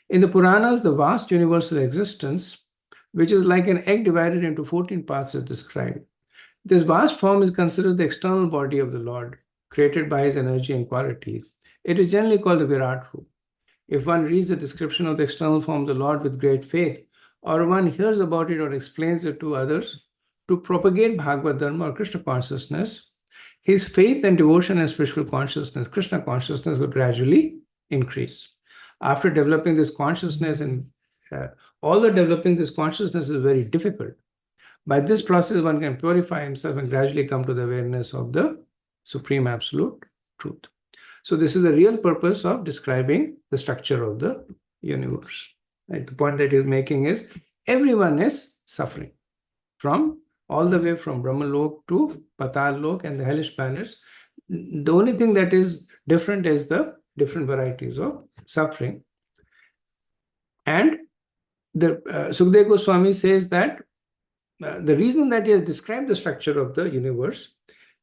Speaker 1: In the Puranas, the vast universal existence, which is like an egg divided into 14 parts, is described. This vast form is considered the external body of the Lord, created by his energy and quality. It is generally called the Virat Roop. If one reads the description of the external form of the Lord with great faith, or one hears about it or explains it to others to propagate Bhagavad Dharma or Krishna consciousness, his faith and devotion and spiritual consciousness, Krishna consciousness, will gradually increase. After developing this consciousness, and although developing this consciousness is very difficult, by this process one can purify himself and gradually come to the awareness of the Supreme Absolute Truth. So this is the real purpose of describing the structure of the universe. Right? The point that he's making is everyone is suffering, from all the way from Brahmalok to Patal Lok and the hellish planets. The only thing that is different is the different varieties of suffering. And the Sukadeva Goswami says that the reason that he has described the structure of the universe,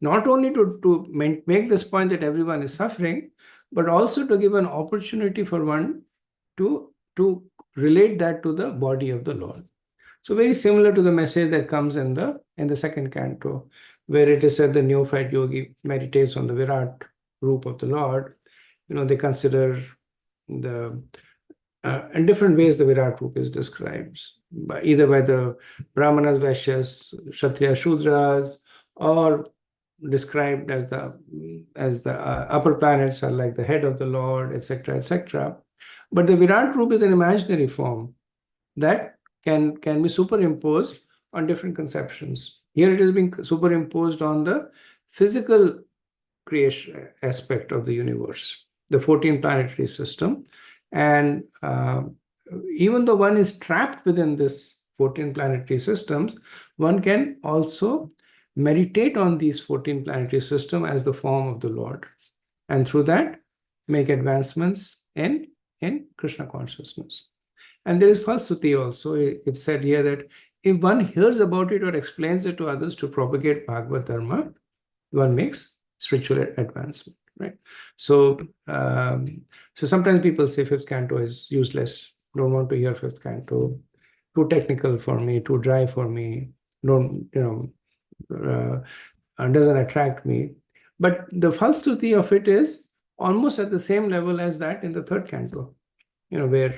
Speaker 1: not only to make this point that everyone is suffering, but also to give an opportunity for one to relate that to the body of the Lord. So very similar to the message that comes in the second canto, where it is said the neophyte yogi meditates on the Virat Roop of the Lord. They consider in different ways the Virat Roop is described, either by the Brahmanas, Vaishyas, Kshatriya, Shudras, or described as the upper planets are like the head of the Lord, etc., etc. But the Virat Roop is an imaginary form that can be superimposed on different conceptions. Here it is being superimposed on the physical creation aspect of the universe, the 14 planetary system. And even though one is trapped within this 14 planetary systems, one can also meditate on these 14 planetary systems as the form of the Lord. And through that, make advancements in Krishna consciousness. And there is falsity also. It's said here that if one hears about it or explains it to others to propagate Bhagavad Dharma, one makes spiritual advancement, right? So sometimes people say fifth canto is useless. Don't want to hear fifth canto. Too technical for me. Too dry for me. Doesn't attract me. But the falsity of it is almost at the same level as that in the third canto. Where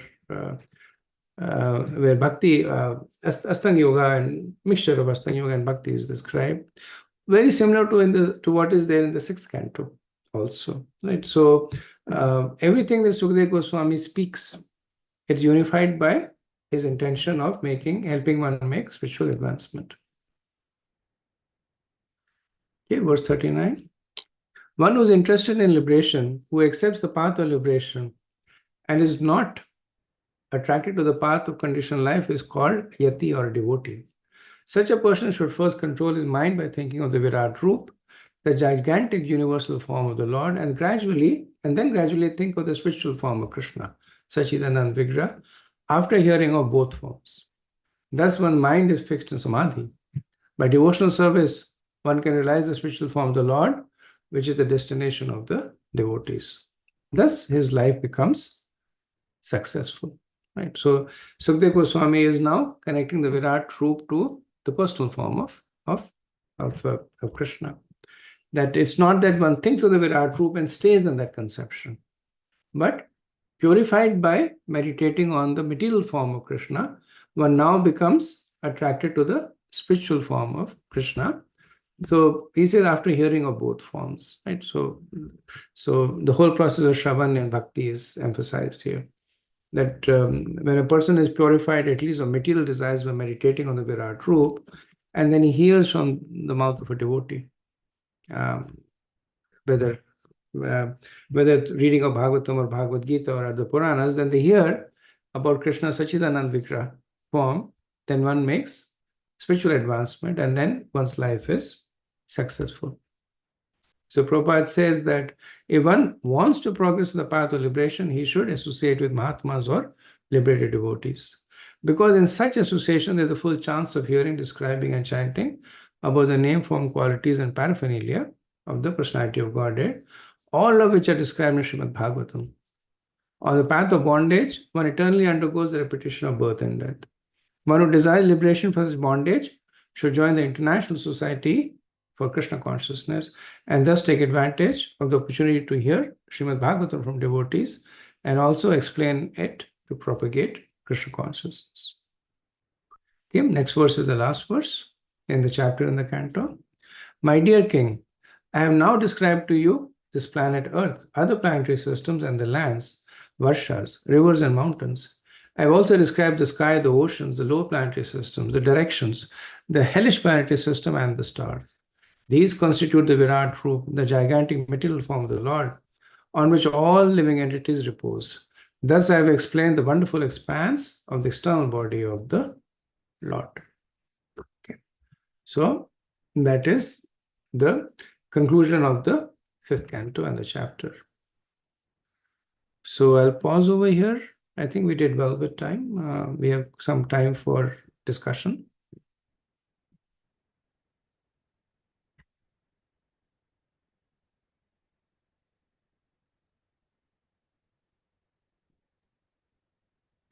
Speaker 1: Bhakti, Astanga Yoga and mixture of Astanga Yoga and Bhakti is described. Very similar to what is there in the sixth canto also, right? So everything that Sukadeva Goswami speaks, it's unified by his intention of helping one make spiritual advancement. Okay, verse 39. One who is interested in liberation, who accepts the path of liberation and is not attracted to the path of conditioned life, is called yati or devotee. Such a person should first control his mind by thinking of the Virat Roop, the gigantic universal form of the Lord, and then gradually think of the spiritual form of Krishna, Sachidanand Vigraha, after hearing of both forms. Thus, one's mind is fixed in samadhi. By devotional service, one can realize the spiritual form of the Lord, which is the destination of the devotees. Thus, his life becomes successful. Right. So Sukadeva Goswami is now connecting the Virat Roop to the personal form of Krishna. That it's not that one thinks of the Virat Roop and stays in that conception, but purified by meditating on the material form of Krishna, one now becomes attracted to the spiritual form of Krishna. So he says after hearing of both forms, right? So the whole process of Shravan and Bhakti is emphasized here. That when a person is purified at least of material desires by meditating on the Virat Roop, and then he hears from the mouth of a devotee, whether reading of Bhagavatam or Bhagavad Gita or the Puranas, then they hear about Krishna Sachidanand Vigraha form, then one makes spiritual advancement, and then one's life is successful. So Prabhupada says that if one wants to progress in the path of liberation, he should associate with Mahatmas or liberated devotees. Because in such association, there's a full chance of hearing, describing, and chanting about the name, form, qualities, and paraphernalia of the personality of Godhead, all of which are described in Srimad Bhagavatam. On the path of bondage, one eternally undergoes the repetition of birth and death. One who desires liberation from this bondage should join the International Society for Krishna Consciousness and thus take advantage of the opportunity to hear Srimad Bhagavatam from devotees and also explain it to propagate Krishna consciousness. Okay, next verse is the last verse in the chapter in the canto. My dear king, I have now described to you this planet Earth, other planetary systems, and the lands, varshas, rivers, and mountains. I have also described the sky, the oceans, the lower planetary systems, the directions, the hellish planetary system, and the stars. These constitute the Virat Roop, the gigantic material form of the Lord, on which all living entities repose. Thus, I have explained the wonderful expanse of the external body of the Lord. Okay. So, that is the conclusion of the fifth canto and the chapter. So I'll pause over here. I think we did well with time. We have some time for discussion.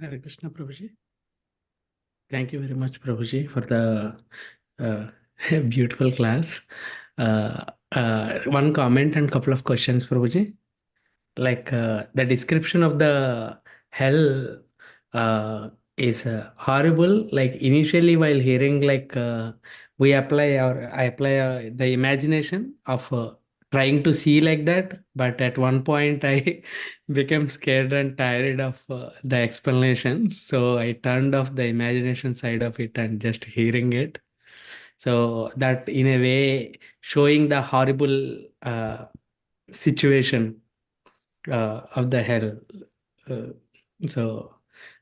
Speaker 3: Hare Krishna, Prabhuji. Thank you very much, Prabhuji, for the beautiful class. One comment and couple of questions, Prabhuji. Like the description of the hell is horrible. Like initially, while hearing, like I apply the imagination of trying to see like that. But at one point, I became scared and tired of the explanations. So I turned off the imagination side of it and just hearing it. So that in a way showing the horrible situation of the hell. Uh,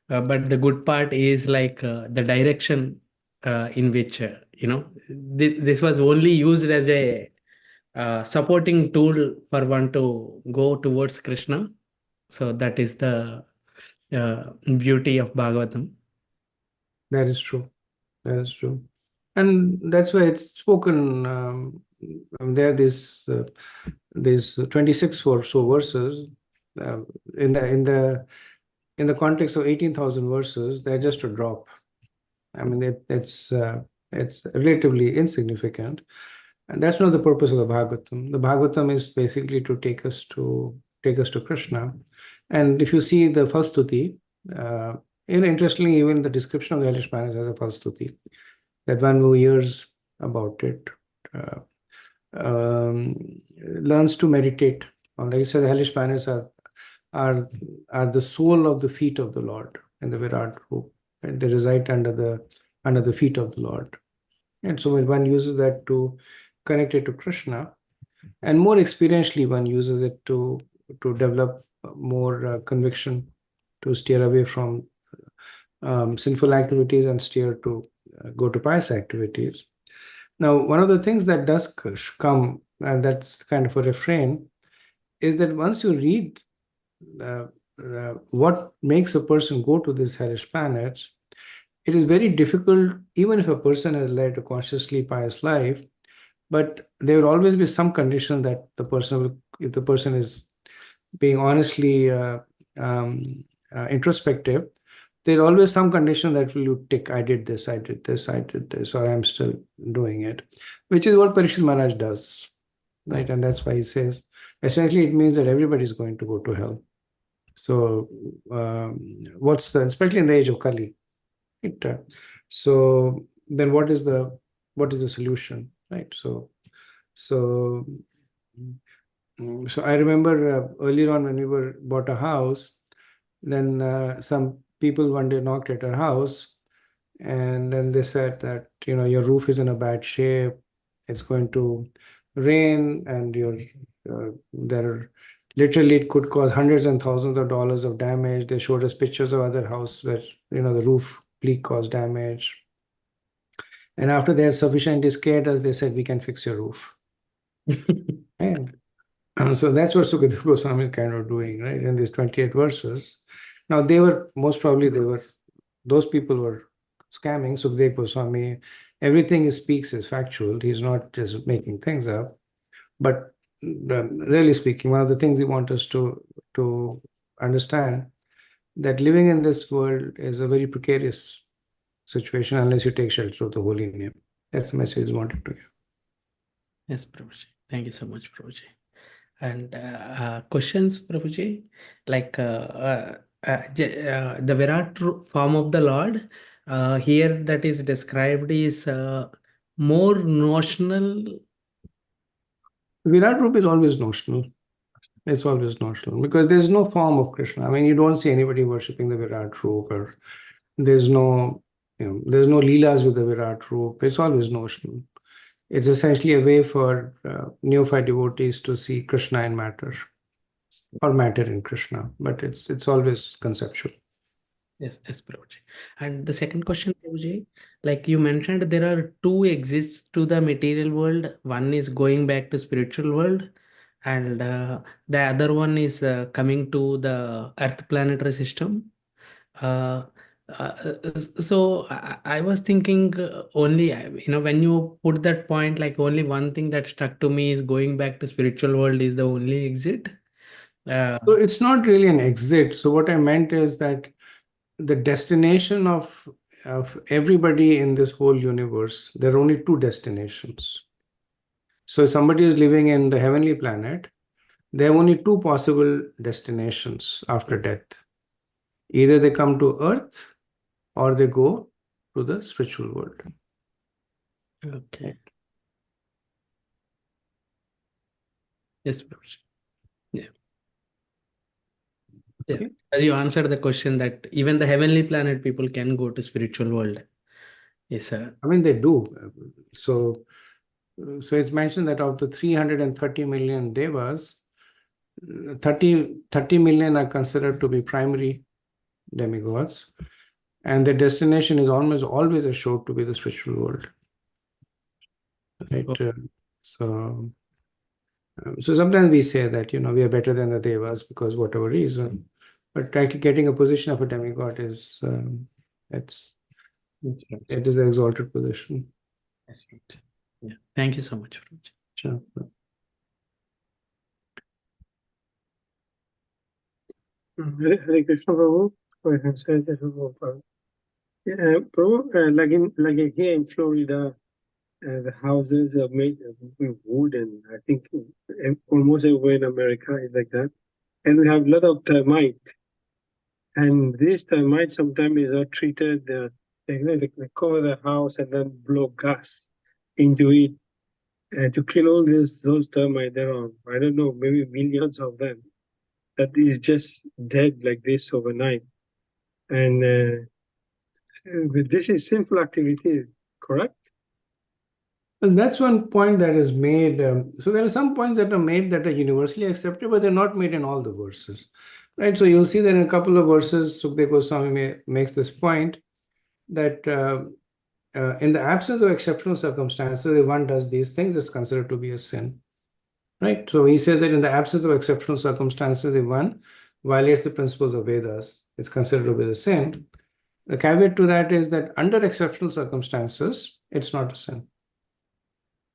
Speaker 3: but the good part is like the direction in which this was only used as a supporting tool for one to go towards Krishna. So that is the beauty of Bhagavatam.
Speaker 1: That is true. That is true. And that's why it's spoken. There are these 26 or so verses in the context of 18,000 verses. They're just a drop. I mean, it's relatively insignificant, and that's not the purpose of the Bhagavatam. The Bhagavatam is basically to take us to Krishna. And if you see the Falstuti, interestingly, even the description of the hellish planets has a Falstuti. That one who hears about it learns to meditate. Like I said, the hellish planets are the sole of the feet of the Lord in the Virat Roop, and they reside under the feet of the Lord. And so when one uses that to connect it to Krishna, and more experientially, one uses it to develop more conviction, to steer away from sinful activities and steer to go to pious activities. Now, one of the things that does come, and that's kind of a refrain, is that once you read what makes a person go to these hellish planets, it is very difficult, even if a person has led a consciously pious life, but there will always be some condition that the person will, if the person is being honestly introspective, there's always some condition that will you tick, I did this, or I'm still doing it, which is what Parikshit Maharaj does, right? And that's why he says, essentially it means that everybody is going to go to hell. So especially in the age of Kali, so then what is the solution, right? So I remember earlier on when we bought a house, then some people one day knocked at our house, and then they said that your roof is in a bad shape, it's going to rain, and literally it could cause hundreds and thousands of dollars of damage. They showed us pictures of other houses where the roof leak caused damage. And after they had sufficiently scared us, they said, we can fix your roof. And so that's what Sukadeva Goswami is kind of doing, right? In these 28 verses, Now those people were scamming. Sukhdev Goswami, everything he speaks is factual. He's not just making things up. But really speaking, one of the things we want us to understand that living in this world is a very precarious situation unless you take shelter of the holy name. That's the message we wanted to give.
Speaker 3: Yes, Prabhuji. Thank you so much, Prabhuji. And questions, Prabhuji? Like the Virat form of the Lord here that is described is more notional.
Speaker 1: Virat Rupa is always notional. It's always notional because there's no form of Krishna. I mean, you don't see anybody worshipping the Virat Rupa, or there's no, there's no leelas with the Virat Rupa. It's always notional. It's essentially a way for neophyte devotees to see Krishna in matter or matter in Krishna, but it's always conceptual.
Speaker 3: Yes, yes, Prabhuji. And the second question, Prabhuji, like you mentioned, there are two exits to the material world. One is going back to spiritual world, and the other one is coming to the Earth planetary system. Uh, so I was thinking only, when you put that point, like only one thing that stuck to me is going back to spiritual world is the only exit.
Speaker 1: So it's not really an exit. So what I meant is that the destination of everybody in this whole universe, there are only two destinations. So if somebody is living in the heavenly planet, there are only two possible destinations after death. Either they come to earth or they go to the spiritual world.
Speaker 3: Okay. Yes, Prabhuji. Yeah. Yeah.
Speaker 1: Okay.
Speaker 3: You answered the question that even the heavenly planet people can go to spiritual world. Yes, sir.
Speaker 1: I mean, they do. So it's mentioned that of the 330 million devas, 30 million are considered to be primary demigods, and their destination is almost always assured to be the spiritual world. Right? So sometimes we say that we are better than the devas because whatever reason, but actually getting a position of a demigod is it is an exalted position.
Speaker 3: That's right. Yeah. Thank you so much, Prabhuji.
Speaker 1: Sure.
Speaker 4: Hare Krishna Prabhu. Prabhu, like here in Florida, the houses are made of wood, and I think almost everywhere in America is like that. And we have a lot of termite, and this termite sometimes is not treated. They cover the house and then blow gas into it to kill all those termites around. I don't know, maybe millions of them that is just dead like this overnight. And this is sinful activity, correct?
Speaker 1: And that's one point that is made. So there are some points that are made that are universally accepted, but they're not made in all the verses, right? So you'll see that in a couple of verses, Sukdev Goswami makes this point that in the absence of exceptional circumstances, if one does these things, it's considered to be a sin, right? So he says that in the absence of exceptional circumstances, if one violates the principles of Vedas, it's considered to be a sin. The caveat to that is that under exceptional circumstances, it's not a sin.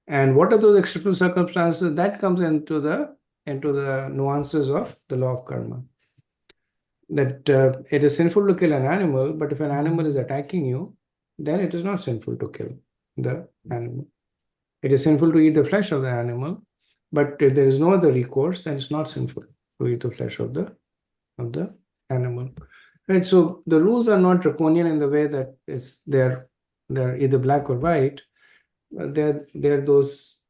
Speaker 1: And what are those exceptional circumstances? That comes into the nuances of the law of karma. That it is sinful to kill an animal, but if an animal is attacking you, then it is not sinful to kill the animal. It is sinful to eat the flesh of the animal, but if there is no other recourse, then it's not sinful to eat the flesh of the animal. Right. So the rules are not draconian in the way that they're either black or white. They're those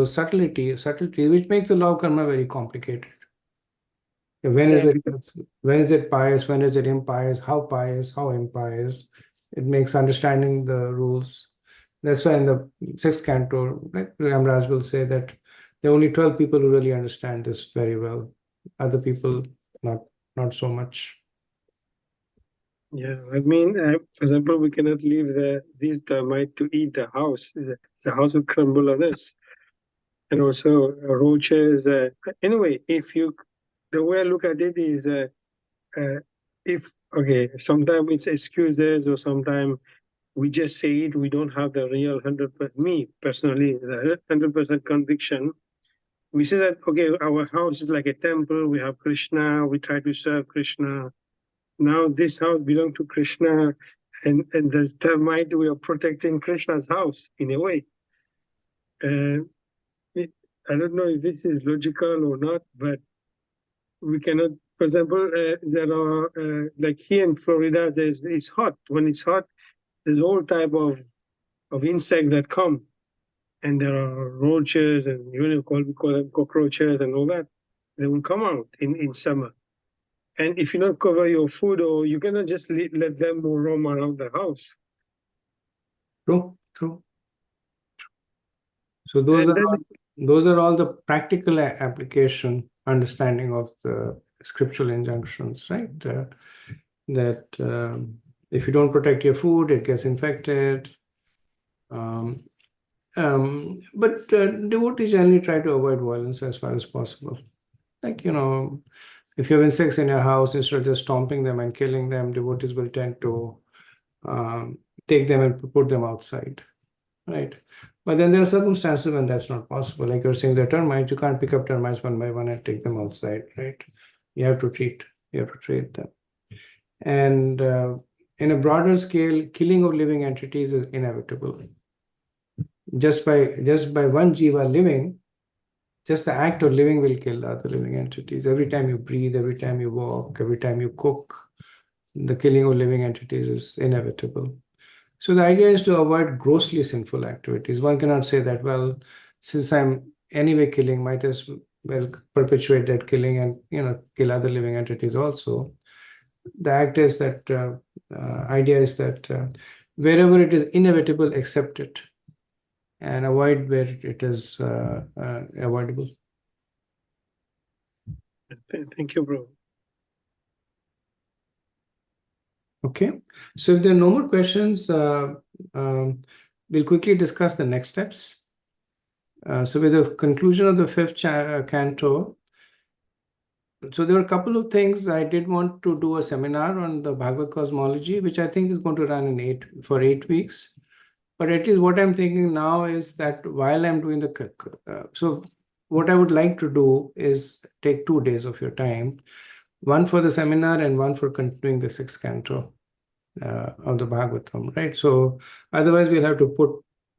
Speaker 1: subtleties which makes the law of karma very complicated. When is it pious? When is it impious? How pious? How impious? It makes understanding the rules. That's why in the sixth canto, like Ramraj will say that there are only 12 people who really understand this very well. Other people, not so much.
Speaker 4: Yeah, I mean, for example, we cannot leave these termite to eat the house. The house will crumble on us. And also roaches. Anyway, the way I look at it is sometimes it's excuses, or sometimes we just say it, we don't have the real 100%, me personally, the 100% conviction. We say that, okay, our house is like a temple, we have Krishna, we try to serve Krishna. Now this house belongs to Krishna, and the termite, we are protecting Krishna's house in a way. I don't know if this is logical or not, but we cannot, for example, there are, like here in Florida, it's hot. When it's hot, there's all type of insect that come, and there are roaches and we call them cockroaches and all that. They will come out in summer. And if you not cover your food, or you cannot just let them roam around the house.
Speaker 1: True. So those are all the practical application understanding of the scriptural injunctions, right? That if you don't protect your food, it gets infected. But devotees generally try to avoid violence as far as possible. Like, if you have insects in your house, instead of just stomping them and killing them, devotees will tend to take them and put them outside, right? But then there are circumstances when that's not possible. Like you're saying, the termites, you can't pick up termites one by one and take them outside, right? You have to treat them. And in a broader scale, killing of living entities is inevitable. Just by one jiva living, just the act of living will kill the other living entities. Every time you breathe, every time you walk, every time you cook, the killing of living entities is inevitable. So the idea is to avoid grossly sinful activities. One cannot say that, well, since I'm anyway killing, might as well perpetuate that killing and kill other living entities also. The act is that idea is that wherever it is inevitable, accept it and avoid where it is avoidable.
Speaker 4: Thank you, bro.
Speaker 1: Okay, so if there are no more questions, we'll quickly discuss the next steps. So with the conclusion of the fifth canto, so there were a couple of things. I did want to do a seminar on the Bhagavad cosmology, which I think is going to run for 8 weeks. But at least what I'm thinking now is that while I'm doing so what I would like to do is take 2 days of your time, one for the seminar and one for continuing the sixth canto of the Bhagavatam, right? So otherwise we'll have to put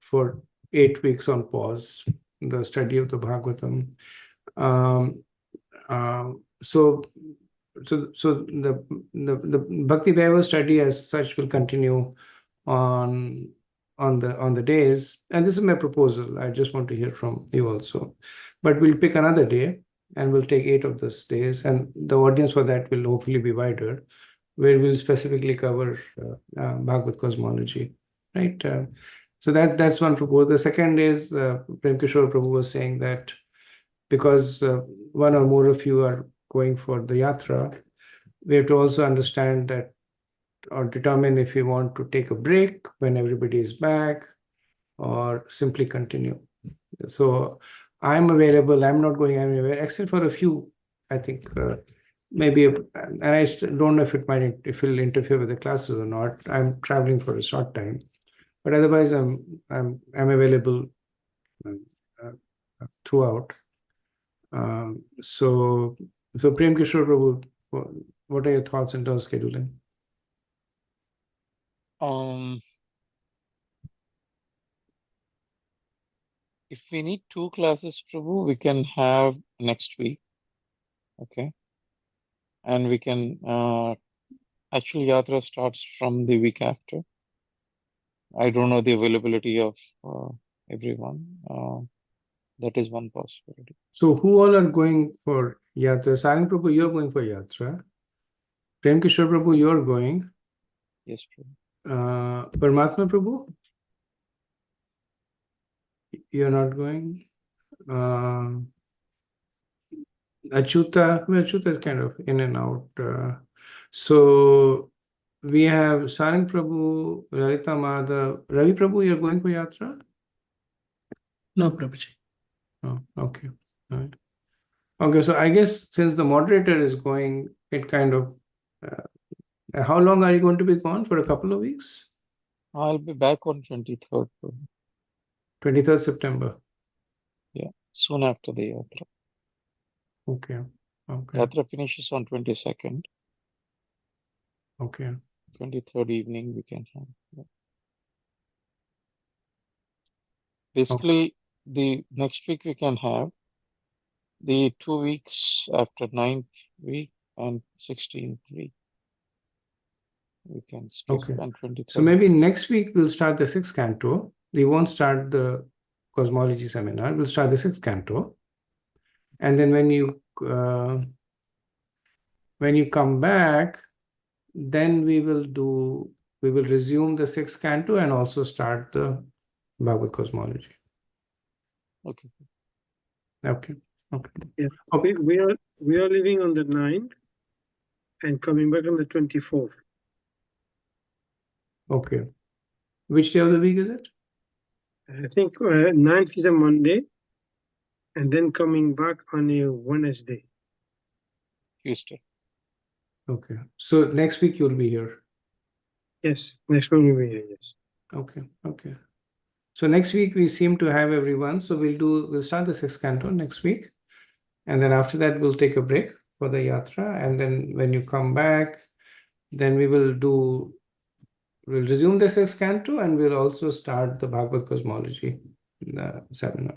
Speaker 1: for 8 weeks on pause the study of the Bhagavatam. So the Bhakti Vaibhava study as such will continue on the days, and this is my proposal. I just want to hear from you also. But we'll pick another day and we'll take 8 of those days, and the audience for that will hopefully be wider, where we'll specifically cover Bhagavad cosmology, right? So that's one proposal. The second is Prem Kishore Prabhu was saying that because one or more of you are going for the yatra, we have to also understand that or determine if we want to take a break when everybody is back or simply continue. So I'm available. I'm not going anywhere except for a few, I think, maybe, and I don't know if it will interfere with the classes or not. I'm traveling for a short time, but otherwise I'm available throughout. So Prem Kishore Prabhu, what are your thoughts in terms of scheduling?
Speaker 2: If we need 2 classes, Prabhu, we can have next week. Okay. And we can actually Yatra starts from the week after. I don't know the availability of everyone. That is one possibility.
Speaker 1: So who all are going for Yatra? Sarang Prabhu, you're going for Yatra. Prem Kishore Prabhu, you're going.
Speaker 2: Yes, Prabhu.
Speaker 1: Paramatma Prabhu, you're not going. Achyuta, well, Achyuta is kind of in and out. So we have Sarang Prabhu, Lalita Madhav, Ravi Prabhu, you're going for Yatra?
Speaker 3: No, Prabhuji.
Speaker 1: Oh, okay. All right. Okay, so I guess since the moderator is going, it kind of How long are you going to be gone? For a couple of weeks?
Speaker 2: I'll be back on 23rd, Prabhu.
Speaker 1: 23rd September.
Speaker 2: Yeah, soon after the yatra.
Speaker 1: Okay. Okay.
Speaker 2: Yatra finishes on 22nd.
Speaker 1: Okay.
Speaker 2: 23rd evening we can have. Yeah. Basically, the next week we can have the 2 weeks after 9th week and 16th week. We can skip
Speaker 1: Okay.
Speaker 2: and 23rd.
Speaker 1: So maybe next week we'll start the sixth canto. We won't start the cosmology seminar. We'll start the sixth canto. And then when you come back, then we will resume the sixth canto and also start the Bhagavad cosmology.
Speaker 2: Okay.
Speaker 1: Okay. Okay.
Speaker 4: Yeah.
Speaker 1: Okay.
Speaker 4: We are leaving on the 9th and coming back on the 24th.
Speaker 1: Okay. Which day of the week is it?
Speaker 4: I think 9th is a Monday, and then coming back on a Wednesday.
Speaker 2: Tuesday.
Speaker 1: Okay. So next week you'll be here.
Speaker 4: Yes, next one will be here. Yes.
Speaker 1: Okay. Okay. So next week we seem to have everyone. So we'll start the sixth canto next week. And then after that, we'll take a break for the yatra. And then when you come back, then we'll resume the sixth canto and we'll also start the Bhagavad cosmology seminar.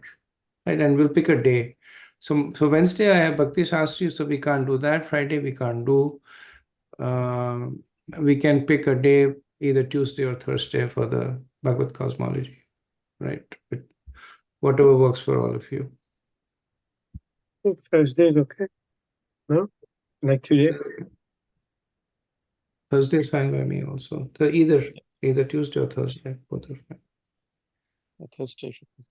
Speaker 1: Right. And we'll pick a day. So Wednesday I have Bhakti Shastri, so we can't do that. Friday we can't do. We can pick a day, either Tuesday or Thursday for the Bhagavad cosmology. Right. But whatever works for all of you.
Speaker 4: I think Thursday is okay. No? Like today?
Speaker 1: Thursday is fine by me also. So either Tuesday or Thursday, both are fine.
Speaker 2: Thursday should be.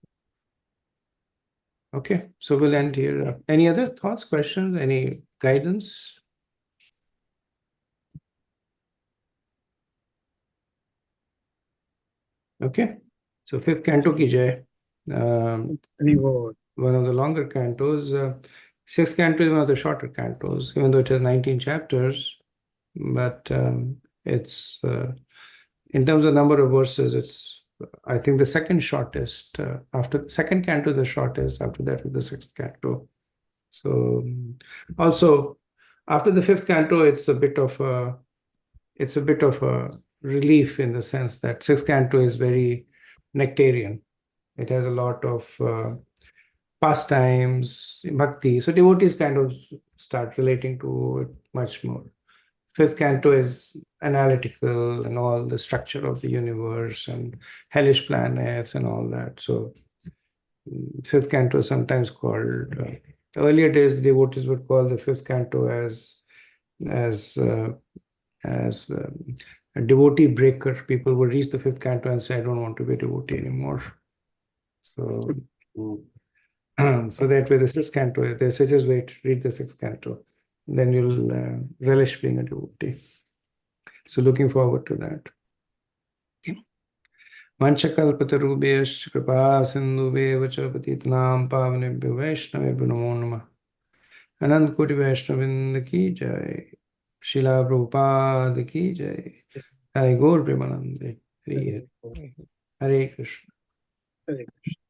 Speaker 1: Okay, so we'll end here. Any other thoughts, questions, any guidance? Okay, so fifth canto ki jai.
Speaker 4: Reward.
Speaker 1: One of the longer cantos. Sixth canto is one of the shorter cantos, even though it has 19 chapters. But it's in terms of number of verses, it's I think the second shortest. After the second canto, the shortest. After that is the sixth canto. So also after the fifth canto, it's a bit of a relief in the sense that sixth canto is very nectarian. It has a lot of pastimes, bhakti. So devotees kind of start relating to it much more. Fifth canto is analytical and all the structure of the universe and hellish planets and all that. So fifth canto is sometimes called. Earlier days, devotees would call the fifth canto as a devotee breaker. People would reach the fifth canto and say, "I don't want to be a devotee anymore." So, so that way the sixth canto, they say, just wait, read the sixth canto, then you'll relish being a devotee. So, looking forward to that. Vanchakalpatarubhyascha kripa sindhubhyeva cha patitanam pavanebhyo vaishnavebhyo namo namah. Anant Koti Vaishnavind ki jai. Srila Prabhupada ki jai. Hare Gaur Premanande. Hare Krishna.
Speaker 4: Hare Krishna.